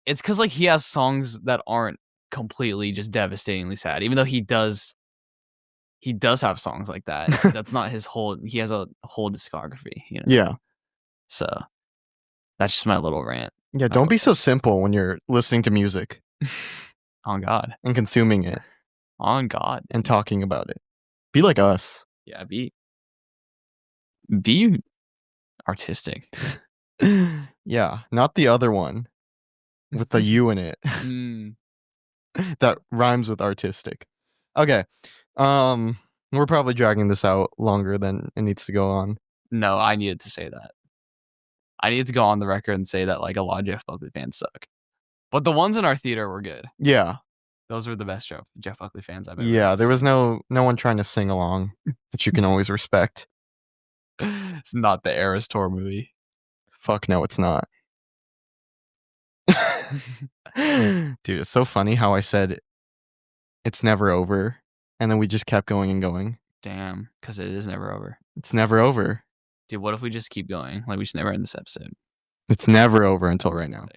it's cause like he has songs that aren't completely just devastatingly sad, even though he does have songs like that. That's not his whole. He has a whole discography, you know. Yeah. So that's just my little rant. Yeah, don't be so simple when you're listening to music On God. and consuming it On God. and talking about it. Be like us. Yeah, be artistic. Yeah, not the other one with the U in it that rhymes with artistic. Okay. We're probably dragging this out longer than it needs to go on. No, I needed to say that. I needed to go on the record and say that like a lot of Jeff Buckley fans suck. But the ones in our theater were good. Yeah. Those were the best Jeff Buckley fans I've ever Yeah, there was no one trying to sing along that you can always respect. It's not the Eras Tour movie. Fuck no, it's not. Dude, it's so funny how I said it's never over, and then we just kept going and going. Damn, because it is never over. It's never over. Dude, what if we just keep going? Like, we should never end this episode. It's never over until right now.